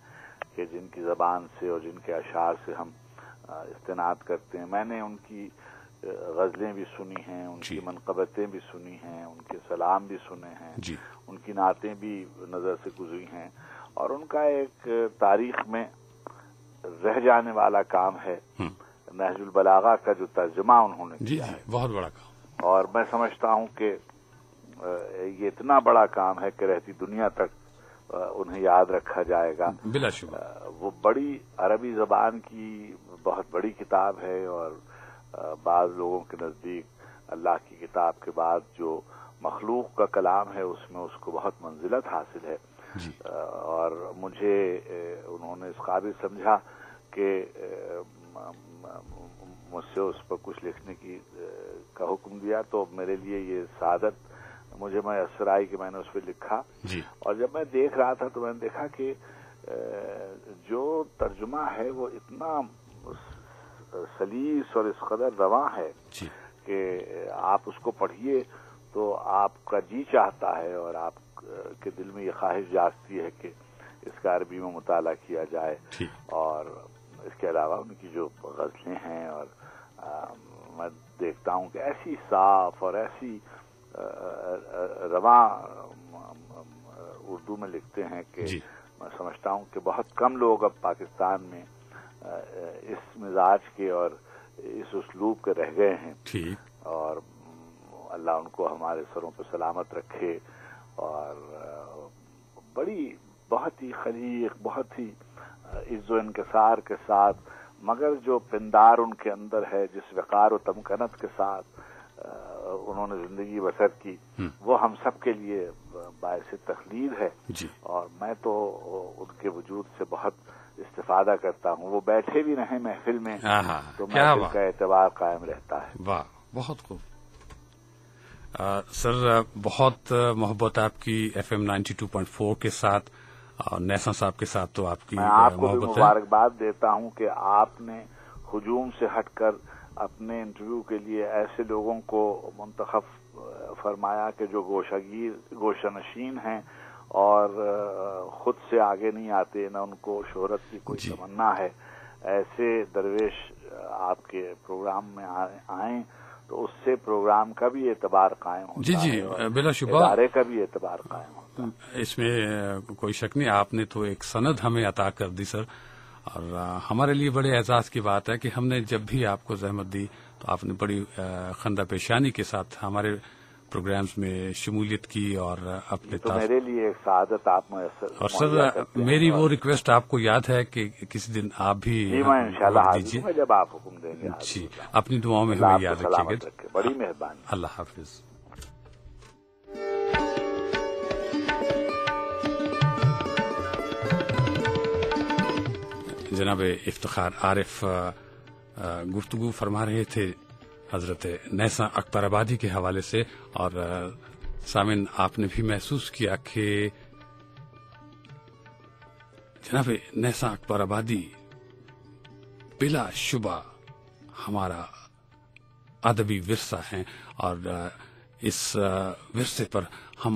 کہ جن کی زبان سے اور جن کے اشعار سے ہم استناد کرتے ہیں. میں نے ان کی غزلیں بھی سنی ہیں، ان کی منقبتیں بھی سنی ہیں، ان کے سلام بھی سنے ہیں، ان کی نعتیں بھی نظر سے گزری ہیں، اور ان کا ایک تاریخ میں رہ جانے والا کام ہے نہج البلاغہ کا جو ترجمہ انہوں نے کیا ہے. بہت بڑا کام. اور میں سمجھتا ہوں کہ یہ اتنا بڑا کام ہے کہ رہتی دنیا تک انہیں یاد رکھا جائے گا. بلا شبہ وہ بڑی عربی زبان کی بہت بڑی کتاب ہے، اور بعض لوگوں کے نزدیک اللہ کی کتاب کے بعد جو مخلوق کا کلام ہے اس میں اس کو بہت منزلت حاصل ہے. اور مجھے انہوں نے اس قابل سمجھا کہ مجھ سے اس پر کچھ لکھنے کا حکم دیا، تو میرے لیے یہ سعادت مجھے میسر آئی کہ میں نے اس پہ لکھا. اور جب میں دیکھ رہا تھا تو میں نے دیکھا کہ جو ترجمہ ہے وہ اتنا سلیس اور اس قدر رواں ہے کہ آپ اس کو پڑھیے تو آپ کا جی چاہتا ہے اور آپ کے دل میں یہ خواہش جاگتی ہے کہ اس کا عربی میں مطالعہ کیا جائے. اور اس کے علاوہ ان کی جو غزلیں ہیں، اور میں دیکھتا ہوں کہ ایسی صاف اور ایسی رواں اردو میں لکھتے ہیں کہ میں سمجھتا ہوں کہ بہت کم لوگ اب پاکستان میں اس مزاج کے اور اس اسلوب کے رہ گئے ہیں. اور اللہ ان کو ہمارے سروں پہ سلامت رکھے. اور بہت ہی خلیق، بہت ہی عز و انکسار کے ساتھ، مگر جو پندار ان کے اندر ہے، جس وقار و تمکنت کے ساتھ انہوں نے زندگی بسر کی، وہ ہم سب کے لیے باعث تخلید ہے. اور میں تو ان کے وجود سے بہت استفادہ کرتا ہوں. وہ بیٹھے بھی رہیں محفل میں تو محفل کا اعتبار قائم رہتا ہے. واہ، بہت خوب. سر بہت محبت آپ کی FM 92.4 کے ساتھ اور نیسا صاحب کے ساتھ. تو آپ کی میں آپ کو بھی مبارکباد دیتا ہوں کہ آپ نے ہجوم سے ہٹ کر اپنے انٹرویو کے لیے ایسے لوگوں کو منتخب فرمایا کہ جو گوشہ نشین ہیں اور خود سے آگے نہیں آتے، نہ ان کو شہرت کی کوئی تمنا ہے. ایسے درویش آپ کے پروگرام میں آئیں تو اس سے پروگرام کا بھی اعتبار قائم ہوتا ہے، بلا شبہ ادارے کا بھی اعتبار قائم ہوتا ہے. اس میں کوئی شک نہیں. آپ نے تو ایک سند ہمیں عطا کر دی سر، اور ہمارے لیے بڑے اعزاز کی بات ہے کہ ہم نے جب بھی آپ کو زحمت دی تو آپ نے بڑی خندہ پیشانی کے ساتھ ہمارے پروگرامز میں شمولیت کی. اور اپنے تو میرے لیے ایک سعادت آپ میسر. اور سر میری وہ ریکویسٹ آپ کو یاد ہے کہ کسی دن آپ بھی دیجیے جب آپ حکم دیں گے. جی، اپنی دعاؤں میں ہمیں یاد رکھیے گا. بڑی مہربانی. اللہ حافظ. جناب افتخار عارف گفتگو فرما رہے تھے حضرت نیسا اکبر آبادی کے حوالے سے. اور سامن آپ نے بھی محسوس کیا کہ جناب نیسا اکبر آبادی بلا شبہ ہمارا ادبی ورثہ ہیں، اور اس ورثے پر ہم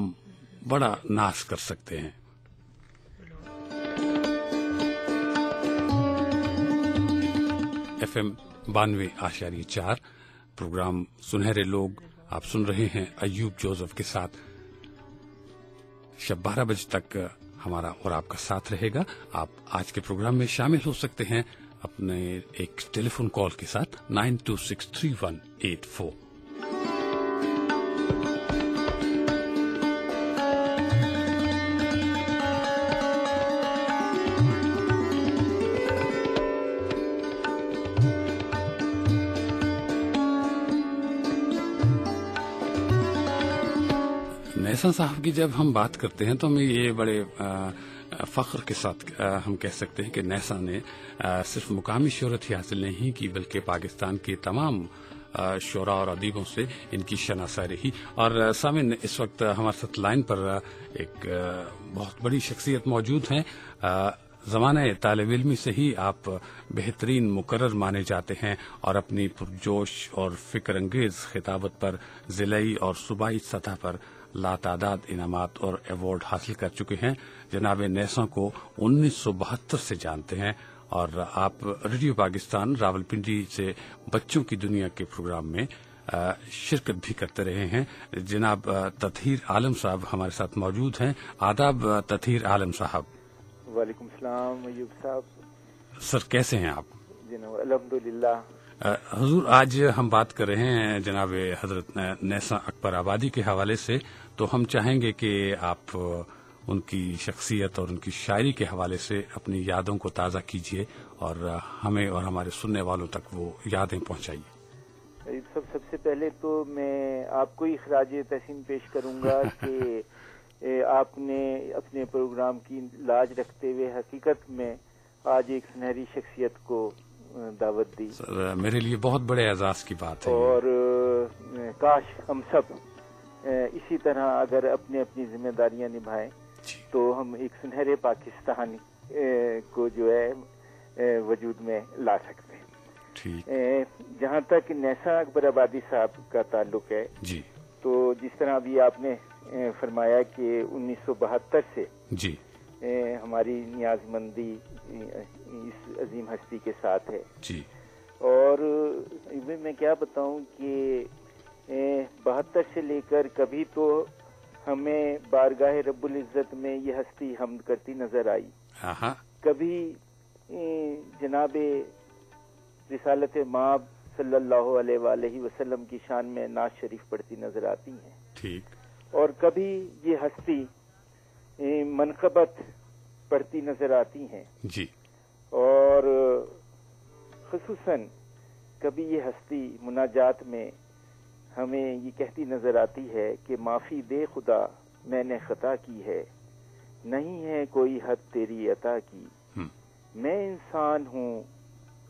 بڑا ناز کر سکتے ہیں. FM 92.4 پروگرام سنہرے لوگ آپ سن رہے ہیں ایوب جوزف کے ساتھ. شب 12 بجے تک ہمارا اور آپ کا ساتھ رہے گا. آپ آج کے پروگرام میں شامل ہو سکتے ہیں اپنے ایک ٹیلی فون کال کے ساتھ 9263184. نیسا صاحب کی جب ہم بات کرتے ہیں تو ہمیں یہ بڑے فخر کے ساتھ ہم کہہ سکتے ہیں کہ نیسا نے صرف مقامی شہرت ہی حاصل نہیں کی بلکہ پاکستان کے تمام شعراء اور ادیبوں سے ان کی شناسائی رہی. اور سامعین اس وقت ہمارے ساتھ لائن پر ایک بہت بڑی شخصیت موجود ہیں. زمانہ طالب علمی سے ہی آپ بہترین مقرر مانے جاتے ہیں اور اپنی پرجوش اور فکر انگیز خطابت پر ضلعی اور صوبائی سطح پر لاتعداد انعامات اور ایوارڈ حاصل کر چکے ہیں. جناب نیسا کو 1972 سے جانتے ہیں اور آپ ریڈیو پاکستان راولپنڈی سے بچوں کی دنیا کے پروگرام میں شرکت بھی کرتے رہے ہیں. جناب تطہیر عالم صاحب ہمارے ساتھ موجود ہیں. آداب تطہیر عالم صاحب. وعلیکم السلام ایوب صاحب. سر کیسے ہیں آپ؟ جناب الحمدللہ. حضور آج ہم بات کر رہے ہیں جناب حضرت نیسا اکبر آبادی کے حوالے سے، تو ہم چاہیں گے کہ آپ ان کی شخصیت اور ان کی شاعری کے حوالے سے اپنی یادوں کو تازہ کیجیے اور ہمیں اور ہمارے سننے والوں تک وہ یادیں پہنچائیے. سب سے پہلے تو میں آپ کو ہی خراج تحسین پیش کروں گا کہ آپ نے اپنے پروگرام کی لاج رکھتے ہوئے حقیقت میں آج ایک سنہری شخصیت کو دعوت دی. سر میرے لیے بہت بڑے اعزاز کی بات ہے. اور کاش ہم سب اسی طرح اگر اپنی اپنی ذمہ داریاں نبھائیں تو ہم ایک سنہرے پاکستان کو جو ہے وجود میں لا سکتے ہیں. جہاں تک نیسا اکبر آبادی صاحب کا تعلق ہے جی تو جس طرح ابھی آپ نے فرمایا کہ 1972 سے جی ہماری نیاز مندی اس عظیم ہستی کے ساتھ ہے جی. اور میں کیا بتاؤں کہ 72 سے لے کر کبھی تو ہمیں بارگاہ رب العزت میں یہ ہستی حمد کرتی نظر آئی, کبھی جناب رسالت مآب صلی اللہ علیہ وآلہ وسلم کی شان میں نعت شریف پڑھتی نظر آتی ہیں. ٹھیک. اور کبھی یہ ہستی منقبت پڑھتی نظر آتی ہیں جی. اور خصوصاً کبھی یہ ہستی مناجات میں ہمیں یہ کہتی نظر آتی ہے کہ معافی دے خدا میں نے خطا کی ہے, نہیں ہے کوئی حد تیری عطا کی, میں انسان ہوں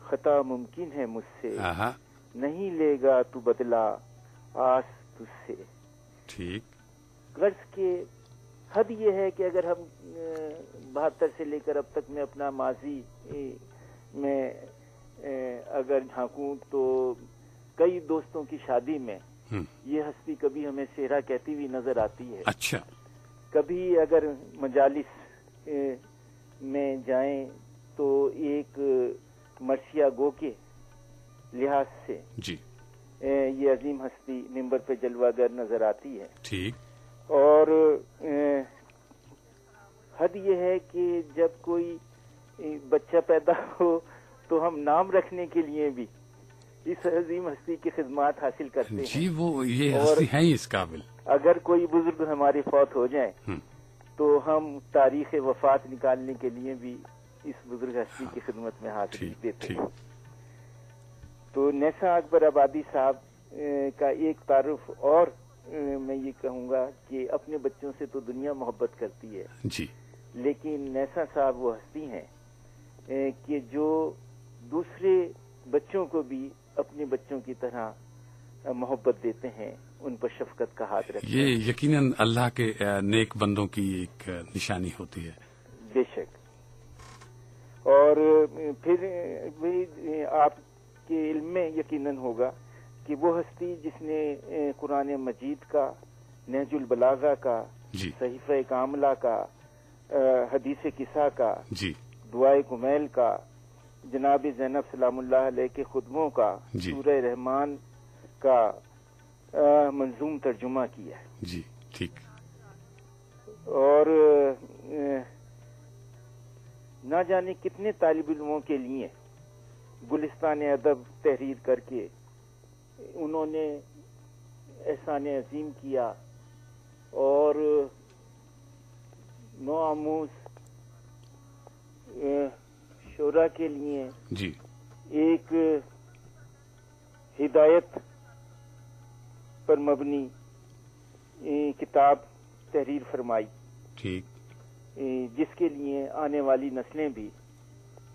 خطا ممکن ہے مجھ سے, نہیں لے گا تو بدلا آس تجھ سے. ٹھیک. غرض کے حد یہ ہے کہ اگر ہم 72 سے لے کر اب تک میں اپنا ماضی میں اگر جھانکوں تو کئی دوستوں کی شادی میں یہ ہستی کبھی ہمیں سہرا کہتی ہوئی نظر آتی ہے. اچھا. کبھی اگر مجالس میں جائیں تو ایک مرثیہ گو کے لحاظ سے جی یہ عظیم ہستی ممبر پہ جلوہ گر نظر آتی ہے. ٹھیک. اور حد یہ ہے کہ جب کوئی بچہ پیدا ہو تو ہم نام رکھنے کے لیے بھی اس عظیم ہستی کی خدمات حاصل کرتے ہیں. جی وہ یہ ہستی ہیں اس قابل. اگر کوئی بزرگ ہماری فوت ہو جائیں تو ہم تاریخ وفات نکالنے کے لیے بھی اس بزرگ ہستی کی خدمت میں حاضری دیتے ہیں. تو نیسا اکبر آبادی صاحب کا ایک تعارف اور میں یہ کہوں گا کہ اپنے بچوں سے تو دنیا محبت کرتی ہے جی, لیکن نیسا صاحب وہ ہستی ہیں کہ جو دوسرے بچوں کو بھی اپنے بچوں کی طرح محبت دیتے ہیں, ان پر شفقت کا ہاتھ رکھتے ہیں. یہ یقیناً اللہ کے نیک بندوں کی ایک نشانی ہوتی ہے. بے شک. اور پھر آپ کے علم میں یقیناً ہوگا کہ وہ ہستی جس نے قرآن مجید کا, نہج البلاغہ کا, صحیفہ کاملہ کا, حدیث قصہ کا, دعائے کمیل کا, جناب زینب سلام اللہ علیہ کے خطبوں کا, سورہ رحمان کا منظوم ترجمہ کیا ہے. جی ٹھیک. اور نہ جانے کتنے طالب علموں کے لیے گلستان ادب تحریر کر کے انہوں نے احسان عظیم کیا, اور نو آموز شعراء کے لیے جی ایک ہدایت پر مبنی کتاب تحریر فرمائی. ٹھیک. جس کے لیے آنے والی نسلیں بھی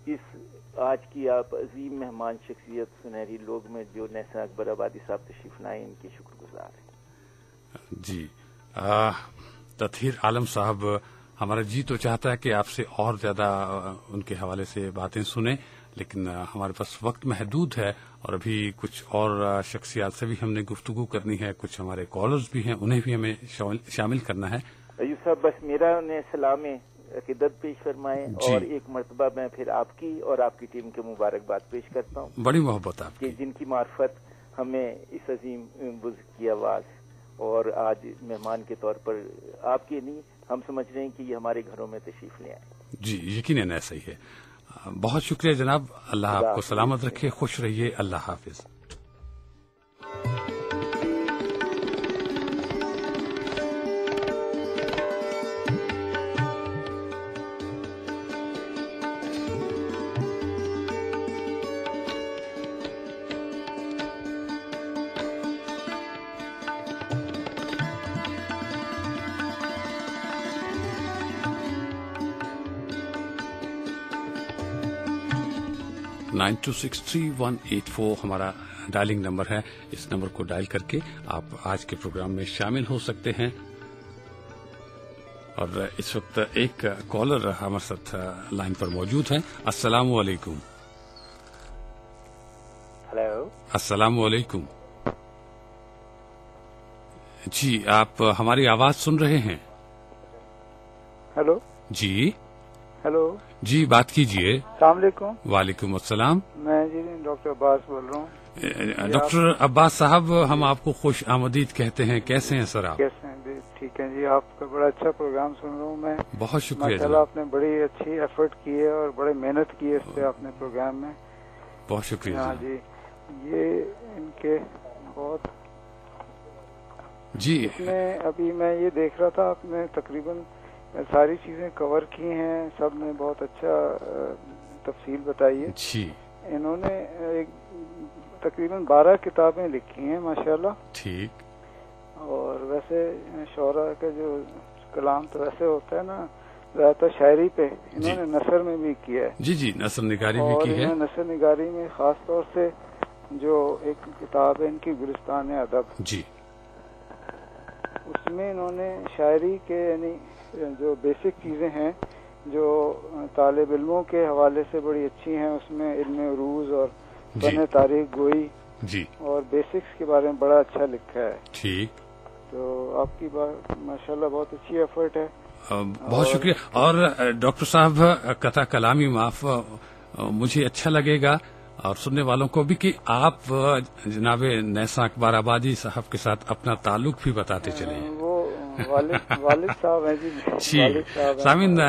اس آج کی آپ عظیم مہمان شخصیت سنہری لوگ میں جو نیسا اکبر آبادی صاحب تشریف لائے ان کی شکر گزار ہیں. جی تطہیر عالم صاحب, ہمارا جی تو چاہتا ہے کہ آپ سے اور زیادہ ان کے حوالے سے باتیں سنیں, لیکن ہمارے پاس وقت محدود ہے اور ابھی کچھ اور شخصیات سے بھی ہم نے گفتگو کرنی ہے. کچھ ہمارے کالرز بھی ہیں, انہیں بھی ہمیں شامل کرنا ہے. ایوب صاحب بس میرا انہیں سلام عقیدت پیش فرمائیں اور ایک مرتبہ میں پھر آپ کی اور آپ کی ٹیم کے مبارکباد پیش کرتا ہوں. بڑی محبت آپ کی, جن کی معرفت ہمیں اس عظیم بزرگ کی آواز اور آج مہمان کے طور پر آپ کے نہیں, ہم سمجھ رہے ہیں کہ یہ ہمارے گھروں میں تشریف لے آئے. جی یقیناً ایسا ہی ہے. بہت شکریہ جناب, اللہ آپ کو سلامت رکھے, خوش رہیے, اللہ حافظ. 9263-184 ہمارا ڈائلنگ نمبر ہے. اس نمبر کو ڈائل کر کے آپ آج کے پروگرام میں شامل ہو سکتے ہیں. اور اس وقت ایک کالر ہمارے ساتھ لائن پر موجود ہے. السلام علیکم. ہیلو. السلام علیکم. جی آپ ہماری آواز سن رہے ہیں؟ ہیلو. جی ہیلو. جی بات کیجیے. السلام علیکم. وعلیکم السلام. میں جی ڈاکٹر عباس بول رہا ہوں. ڈاکٹر عباس صاحب ہم آپ کو خوش آمدید کہتے ہیں. کیسے ہیں سر آپ؟ کیسے ہیں؟ ٹھیک ہے جی. آپ کا بڑا اچھا پروگرام سن رہا ہوں میں. بہت شکریہ. ماشاءاللہ آپ نے بڑی اچھی ایفرٹ کی ہے اور بڑے محنت کی ہے اس پہ اپنے پروگرام میں. بہت شکریہ. ہاں جی. یہ ان کے بہت جی اس میں ابھی میں یہ دیکھ رہا تھا آپ نے تقریباً ساری چیزیں کور کی ہیں. سب نے بہت اچھا تفصیل بتائی ہے. جی انہوں نے تقریباً 12 کتابیں لکھی ہیں ماشاءاللہ. ٹھیک. اور ویسے شعراء کا جو کلام تو ویسے ہوتا ہے نا زیادہ تر شاعری پہ. انہوں نے نثر میں بھی کیا ہے. جی جی نثر نگاری بھی کی ہے. اور نثر نگاری میں خاص طور سے جو ایک کتاب ہے ان کی گلستان ادب. جی اس میں انہوں نے شاعری کے یعنی جو بیسک چیزیں ہیں جو طالب علموں کے حوالے سے بڑی اچھی ہیں. اس میں علم عروض اور فن تاریخ گوئی جی اور بیسکس کے بارے میں بڑا اچھا لکھا ہے. ٹھیک. تو آپ کی بات ماشاءاللہ بہت اچھی ایفرٹ ہے. بہت شکریہ. اور ڈاکٹر صاحب قطع کلامی معاف مجھے اچھا لگے گا اور سننے والوں کو بھی کہ آپ جناب نیسا اکبر آبادی صاحب کے ساتھ اپنا تعلق بھی بتاتے چلیں. وہ والد صاحب ہیں جی. سامعین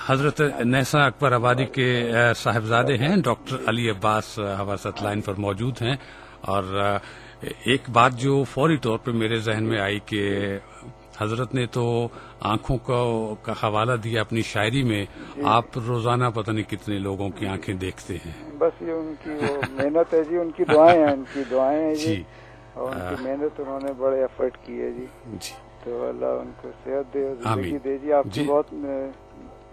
حضرت نیسا اکبر آبادی کے صاحبزادے ہیں ڈاکٹر علی عباس ہمارے ساتھ لائن پر موجود ہیں. اور ایک بات جو فوری طور پہ میرے ذہن میں آئی کہ حضرت نے تو آنکھوں کا حوالہ دیا اپنی شاعری میں. آپ روزانہ پتہ نہیں کتنے لوگوں کی آنکھیں دیکھتے ہیں. بس یہ ان کی وہ محنت ہے جی. ان کی دعائیں ہیں. ان کی دعائیں ہیں جی. اور ان کی محنت انہوں نے بڑے ایفرٹ کی ہے جی. تو اللہ ان کو صحت دے اور زندگی دے جی. آپ کی بہت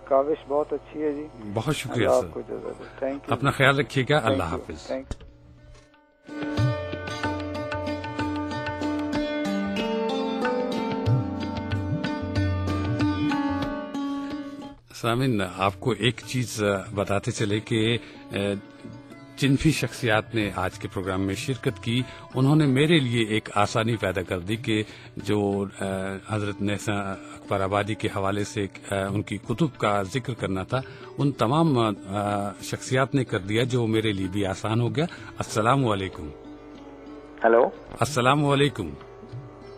کاوش بہت اچھی ہے جی. بہت شکریہ سر. آپ کو تھینک یو. اپنا خیال رکھیے گا. اللہ حافظ. سامعین آپ کو ایک چیز بتاتے چلے کہ جن بھی شخصیات نے آج کے پروگرام میں شرکت کی انہوں نے میرے لیے ایک آسانی پیدا کر دی کہ جو حضرت نیسا اکبر آبادی کے حوالے سے ان کی کتب کا ذکر کرنا تھا ان تمام شخصیات نے کر دیا جو میرے لیے بھی آسان ہو گیا. السلام علیکم. ہلو. السلام علیکم.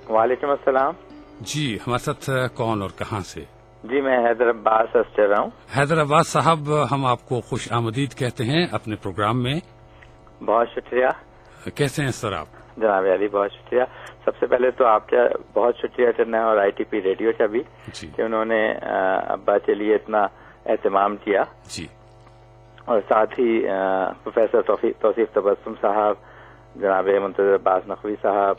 وعلیکم السلام. جی ہمارے ساتھ کون اور کہاں سے؟ جی میں حیدر عباس چل رہا ہوں. حیدر عباس صاحب ہم آپ کو خوش آمدید کہتے ہیں اپنے پروگرام میں. بہت شکریہ. کیسے ہیں سر آپ؟ جناب علی بہت شکریہ. سب سے پہلے تو آپ کا بہت شکریہ کرنا ہے اور ITP ریڈیو کا بھی کہ انہوں نے ابا کے لیے اتنا اہتمام کیا. جی. اور ساتھ ہی پروفیسر توصیف تبسم صاحب، جناب منتظر عباس نقوی صاحب،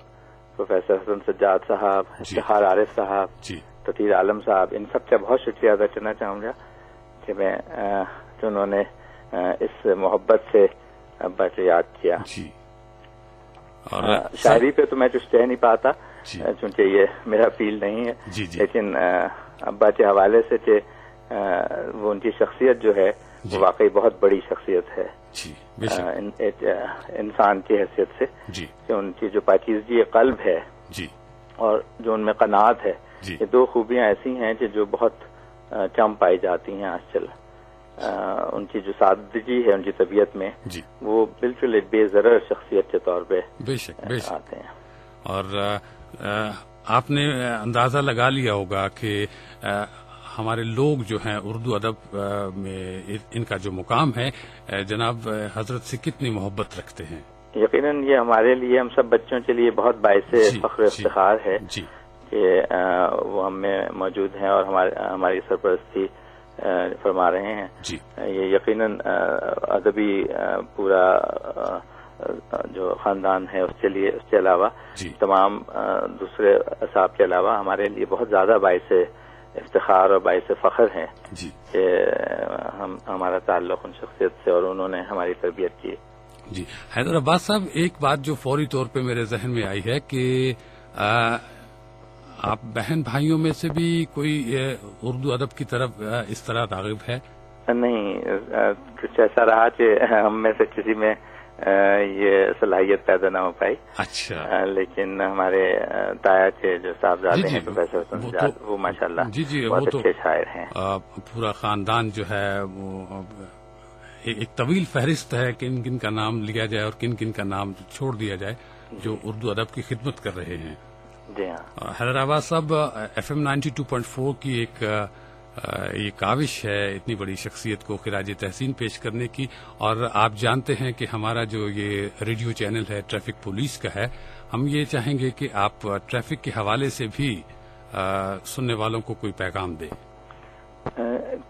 پروفیسر حسن سجاد صاحب، افتخار عارف صاحب، تطہیر عالم صاحب، ان سب کا بہت شکریہ ادا کرنا چاہوں گا کہ انہوں نے اس محبت سے ابا کو یاد کیا. جی. اور شاعری پہ تو میں کچھ کہہ نہیں پاتا چونکہ یہ میرا فیلڈ نہیں ہے. لیکن ابا کے حوالے سے کہ وہ ان کی شخصیت جو ہے وہ واقعی بہت بڑی شخصیت ہے انسان کی حیثیت سے کہ ان کی جو پاکیزگی قلب ہے اور جو ان میں قناعت ہے یہ دو خوبیاں ایسی ہیں کہ جو بہت کم پائی جاتی ہیں آج کل. ان کی جو سادگی ہے ان کی طبیعت میں وہ بالکل ایک بے ضرر شخصیت کے طور پہ آتے ہیں. اور آپ نے اندازہ لگا لیا ہوگا کہ ہمارے لوگ جو ہیں اردو ادب میں ان کا جو مقام ہے جناب حضرت سے کتنی محبت رکھتے ہیں. یقیناً یہ ہمارے لیے ہم سب بچوں کے لیے بہت باعث فخر و افتخار ہے کہ وہ ہم میں موجود ہیں اور ہماری سرپرستی فرما رہے ہیں. یہ یقیناً ادبی پورا جو خاندان ہے اس کے علاوہ تمام دوسرے اصحاب کے علاوہ ہمارے لیے بہت زیادہ باعث افتخار اور باعث فخر ہیں کہ ہمارا تعلق ان شخصیت سے اور انہوں نے ہماری تربیت کی. جی حیدر عباس صاحب، ایک بات جو فوری طور پہ میرے ذہن میں آئی ہے کہ آپ بہن بھائیوں میں سے بھی کوئی اردو ادب کی طرف اس طرح راغب ہے؟ نہیں، کچھ ایسا رہا کہ ہم میں سے کسی میں یہ صلاحیت پیدا نہ ہو پائی. اچھا. لیکن ہمارے تایا کے جو صاحبزادے ہیں پروفیسر حسن سجاد، وہ ماشاءاللہ بہت اچھے شاعر ہیں. پورا خاندان جو ہے وہ ایک طویل فہرست ہے کہ کن کا نام لیا جائے اور کن کن کا نام چھوڑ دیا جائے جو اردو ادب کی خدمت کر رہے ہیں. جی ہاں. حیدر عباس صاحب، FM 92.4 کی ایک یہ کاوش ہے اتنی بڑی شخصیت کو خراج تحسین پیش کرنے کی، اور آپ جانتے ہیں کہ ہمارا جو یہ ریڈیو چینل ہے ٹریفک پولیس کا ہے. ہم یہ چاہیں گے کہ آپ ٹریفک کے حوالے سے بھی سننے والوں کو کوئی پیغام دیں.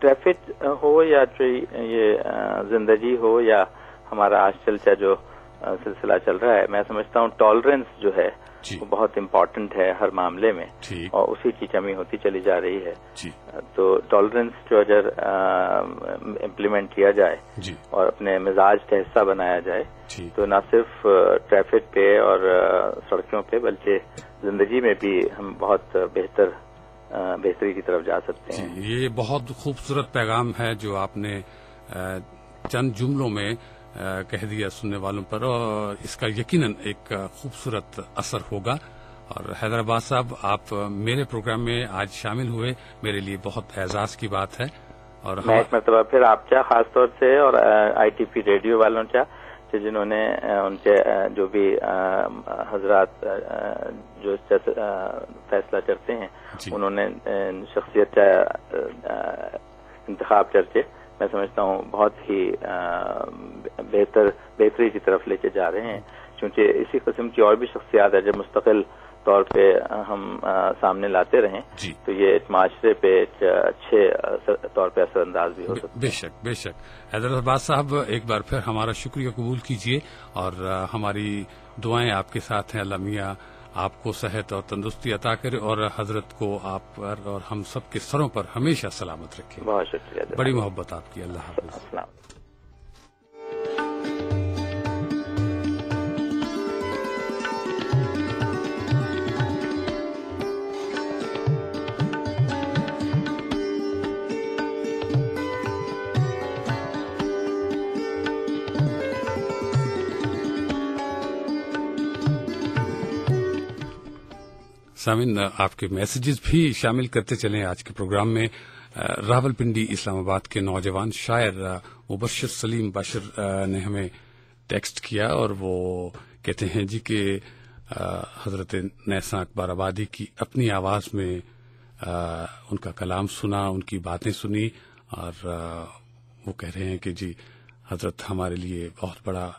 ٹریفک ہو یا یہ زندگی ہو یا ہمارا آج چلتا جو سلسلہ چل رہا ہے، میں سمجھتا ہوں ٹالرنس جو ہے وہ بہت امپورٹنٹ ہے ہر معاملے میں، اور اسی کی کمی ہوتی چلی جا رہی ہے. تو ٹالرنس جو اگر امپلیمنٹ کیا جائے اور اپنے مزاج کا حصہ بنایا جائے تو نہ صرف ٹریفک پہ اور سڑکوں پہ بلکہ زندگی میں بھی ہم بہت بہتری کی طرف جا سکتے ہیں. یہ بہت خوبصورت پیغام ہے جو آپ نے چند جملوں میں کہہ دیا سننے والوں پر، اور اس کا یقیناً ایک خوبصورت اثر ہوگا. اور حیدر عباس صاحب، آپ میرے پروگرام میں آج شامل ہوئے، میرے لیے بہت اعزاز کی بات ہے. اور میں ایک مرتبہ پھر آپ کا خاص طور سے اور ITP ریڈیو والوں کا کہ جنہوں نے ان کے جو بھی حضرات جو فیصلہ کرتے ہیں انہوں نے شخصیت کا انتخاب کر کے میں سمجھتا ہوں بہت ہی بہتری کی طرف لے کے جا رہے ہیں. کیونکہ اسی قسم کی اور بھی شخصیات ہے جب مستقل طور پہ ہم سامنے لاتے رہیں تو یہ ایک معاشرے پہ ایک اچھے طور پہ اثر انداز بھی ہو سکتا ہے. بے شک بے شک. حیدر عباس صاحب، ایک بار پھر ہمارا شکریہ قبول کیجیے، اور ہماری دعائیں آپ کے ساتھ ہیں. اللہ میاں آپ کو صحت اور تندرستی عطا کرے اور حضرت کو آپ پر اور ہم سب کے سروں پر ہمیشہ سلامت رکھے. بہت شکریہ. بڑی محبت آپ کی. اللہ حافظ. السلام. سامعین، آپ کے میسیجز بھی شامل کرتے چلیں آج کے پروگرام میں. راولپنڈی اسلام آباد کے نوجوان شاعر مبشر سلیم بشر نے ہمیں ٹیکسٹ کیا، اور وہ کہتے ہیں جی کہ حضرت نیسا اکبر آبادی کی اپنی آواز میں ان کا کلام سنا، ان کی باتیں سنی، اور وہ کہہ رہے ہیں کہ جی حضرت ہمارے لیے بہت بڑا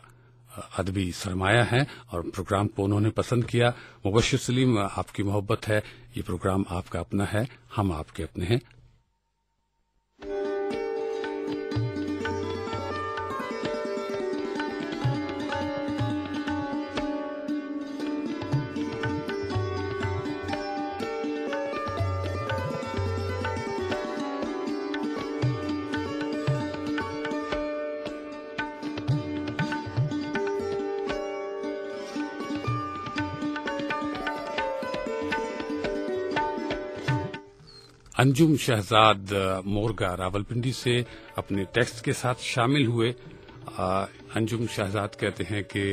ادبی سرمایہ ہے اور پروگرام کو انہوں نے پسند کیا. مبشر سلیم، آپ کی محبت ہے، یہ پروگرام آپ کا اپنا ہے، ہم آپ کے اپنے ہیں. انجم شہزاد مورگا راولپنڈی سے اپنے ٹیکسٹ کے ساتھ شامل ہوئے. انجم شہزاد کہتے ہیں کہ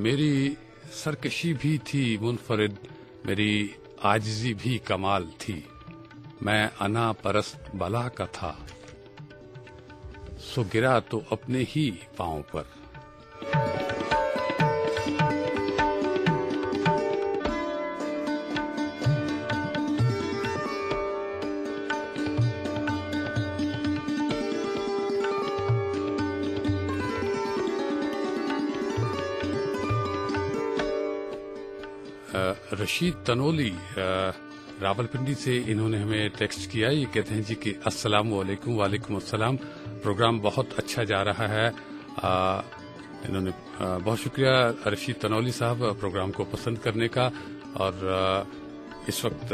میری سرکشی بھی تھی منفرد، میری عاجزی بھی کمال تھی، میں انا پرست بلا کا تھا، سو گرا تو اپنے ہی پاؤں پر. رشید تنولی راولپنڈی سے انہوں نے ہمیں ٹیکسٹ کیا. یہ کہتے ہیں جی کہ السلام علیکم. وعلیکم السلام. پروگرام بہت اچھا جا رہا ہے. انہوں نے بہت شکریہ رشید تنولی صاحب پروگرام کو پسند کرنے کا. اور اس وقت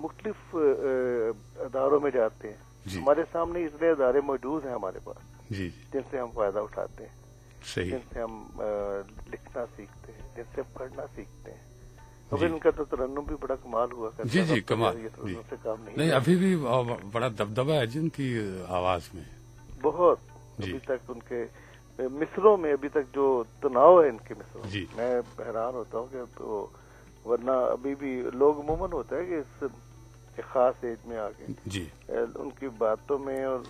مختلف اداروں میں جاتے ہیں، ہمارے سامنے اتنے ادارے موجود ہیں ہمارے پاس جن سے ہم فائدہ اٹھاتے ہیں، جن سے ہم لکھنا سیکھتے ہیں، جن سے ہم پڑھنا سیکھتے ہیں. ابھی ان کا تو ترنم بھی بڑا کمال ہوا کرتا ہے. جی کمال. سے کام نہیں ابھی بھی بڑا دبدبہ ہے جن کی آواز میں بہت. ابھی تک ان کے مصروں میں ابھی تک جو تناؤ ہے ان کے مصروں میں حیران ہوتا ہوں کہ تو ورنہ ابھی بھی لوگ عموماً ہوتا ہے کہ اس خاص ایج میں آگے ان کی باتوں میں اور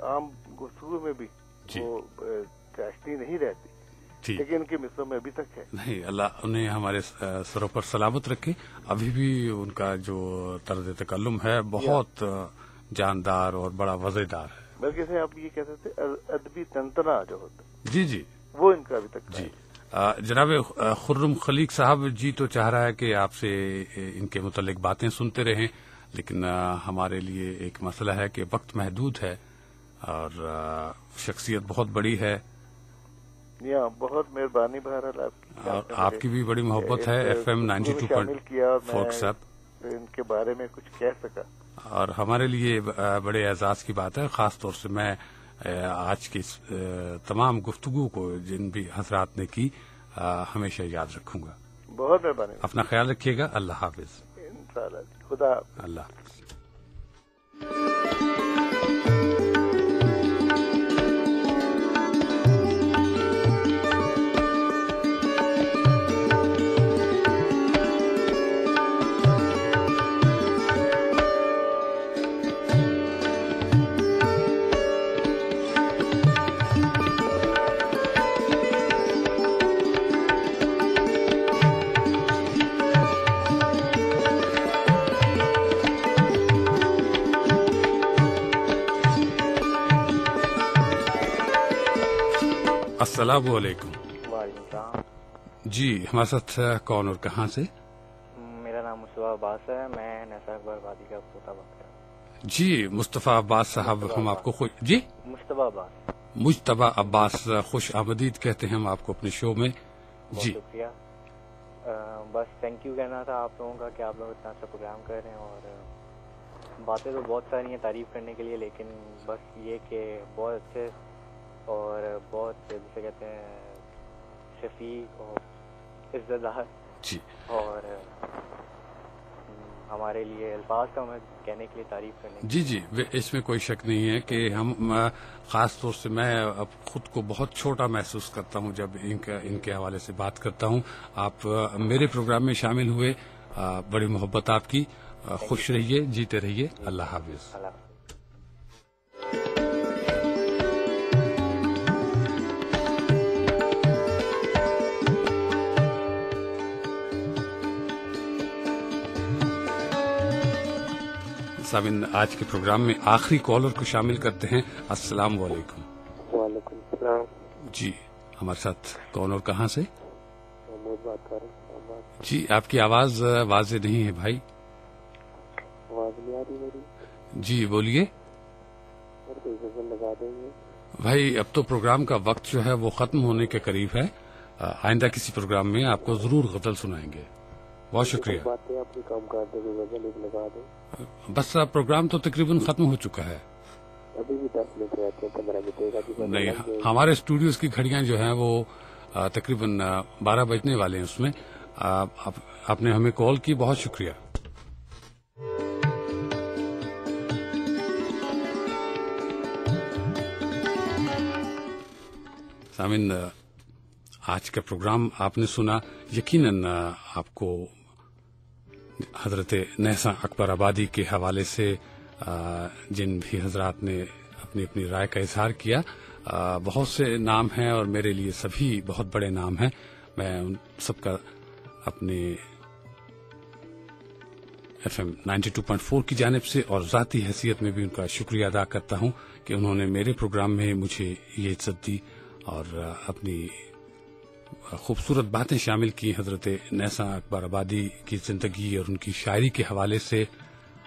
عام گفتگو میں بھی وہ چاشنی نہیں رہتی، لیکن ان کے مصروں میں ابھی تک ہے. نہیں اللہ انہیں ہمارے سروں پر سلامت رکھے. ابھی بھی ان کا جو طرز تکلم ہے بہت جاندار اور بڑا وزیدار ہے. بلکہ سے آپ یہ کہتے تھے ادبی تنتنا جو ہوتا ہے جی وہ ان کا ابھی تک جناب خرم خلیق صاحب جی تو چاہ رہا ہے کہ آپ سے ان کے متعلق باتیں سنتے رہیں، لیکن ہمارے لیے ایک مسئلہ ہے کہ وقت محدود ہے اور شخصیت بہت بڑی ہے. بہت مہربانی بہرحال اور آپ کی بھی بڑی محبت ہے. FM 92.4 کے ساتھ ان کے بارے میں کچھ کہہ سکا اور ہمارے لیے بڑے اعزاز کی بات ہے. خاص طور سے میں آج کی تمام گفتگو کو جن بھی حضرات نے کی ہمیشہ یاد رکھوں گا. بہت مہربانی. اپنا خیال رکھیے گا. اللہ حافظ. خدا. اللہ حافظ. السلام علیکم. وعلیکم السلام. جی ہمارے ساتھ کون اور کہاں سے؟ میرا نام مصطفیٰ عباس ہے، میں نیسا اکبر آبادی کا پوتا بات کر رہا ہوں. جی مصطفیٰ عباس صاحب ہم آپ کو جی مجتبیٰ عباس خوش آمدید کہتے ہیں ہم آپ کو اپنے شو میں. جی شکریہ. بس تھینک یو کہنا تھا آپ لوگوں کا کہ آپ لوگ اتنا اچھا پروگرام کر رہے ہیں اور باتیں تو بہت ساری ہیں تعریف کرنے کے لیے، لیکن بس یہ کہ بہت اچھے اور بہت جسے کہتے ہیں شفیق اور عزت دار اور ہمارے لیے الفاظ کا ہمیں کہنے کے لیے تعریف کرنے. جی اس میں کوئی شک نہیں ہے کہ ہم خاص طور سے میں اب خود کو بہت چھوٹا محسوس کرتا ہوں جب ان کے حوالے سے بات کرتا ہوں. آپ میرے پروگرام میں شامل ہوئے، بڑی محبت آپ کی. خوش رہیے، جیتے رہیے. اللہ حافظ. سامعین آج کے پروگرام میں آخری کالر کو شامل کرتے ہیں. السلام علیکم. وعلیکم السلام. جی ہمارے ساتھ کون اور کہاں سے؟ بات کر رہا ہوں. جی آپ کی آواز واضح نہیں ہے بھائی. آواز نہیں آ رہی میری؟ جی بولیے. لگا دیں گے بھائی. اب تو پروگرام کا وقت جو ہے وہ ختم ہونے کے قریب ہے. آئندہ کسی پروگرام میں آپ کو ضرور غزل سنائیں گے. بہت شکریہ. بس پروگرام تو تقریباً ختم ہو چکا ہے. ابھی بھی 10 منٹ رہتے ہیں، 15 منٹ. نہیں، ہمارے اسٹوڈیوز کی گھڑیاں جو ہیں وہ تقریباً 12 بجنے والے ہیں. اس میں آپ نے ہمیں کال کی، بہت شکریہ. سامعین آج کا پروگرام آپ نے سنا. یقیناً آپ کو حضرت نیسا اکبر آبادی کے حوالے سے جن بھی حضرات نے اپنی اپنی رائے کا اظہار کیا، بہت سے نام ہیں اور میرے لیے سبھی بہت بڑے نام ہیں. میں ان سب کا اپنے FM 92.4 کی جانب سے اور ذاتی حیثیت میں بھی ان کا شکریہ ادا کرتا ہوں کہ انہوں نے میرے پروگرام میں مجھے یہ عزت دی اور اپنی خوبصورت باتیں شامل کی حضرت نیسا اکبر آبادی کی زندگی اور ان کی شاعری کے حوالے سے.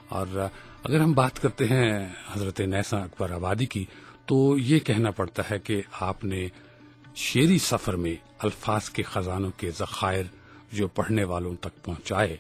اور اگر ہم بات کرتے ہیں حضرت نیسا اکبر آبادی کی تو یہ کہنا پڑتا ہے کہ آپ نے شعری سفر میں الفاظ کے خزانوں کے ذخائر جو پڑھنے والوں تک پہنچائے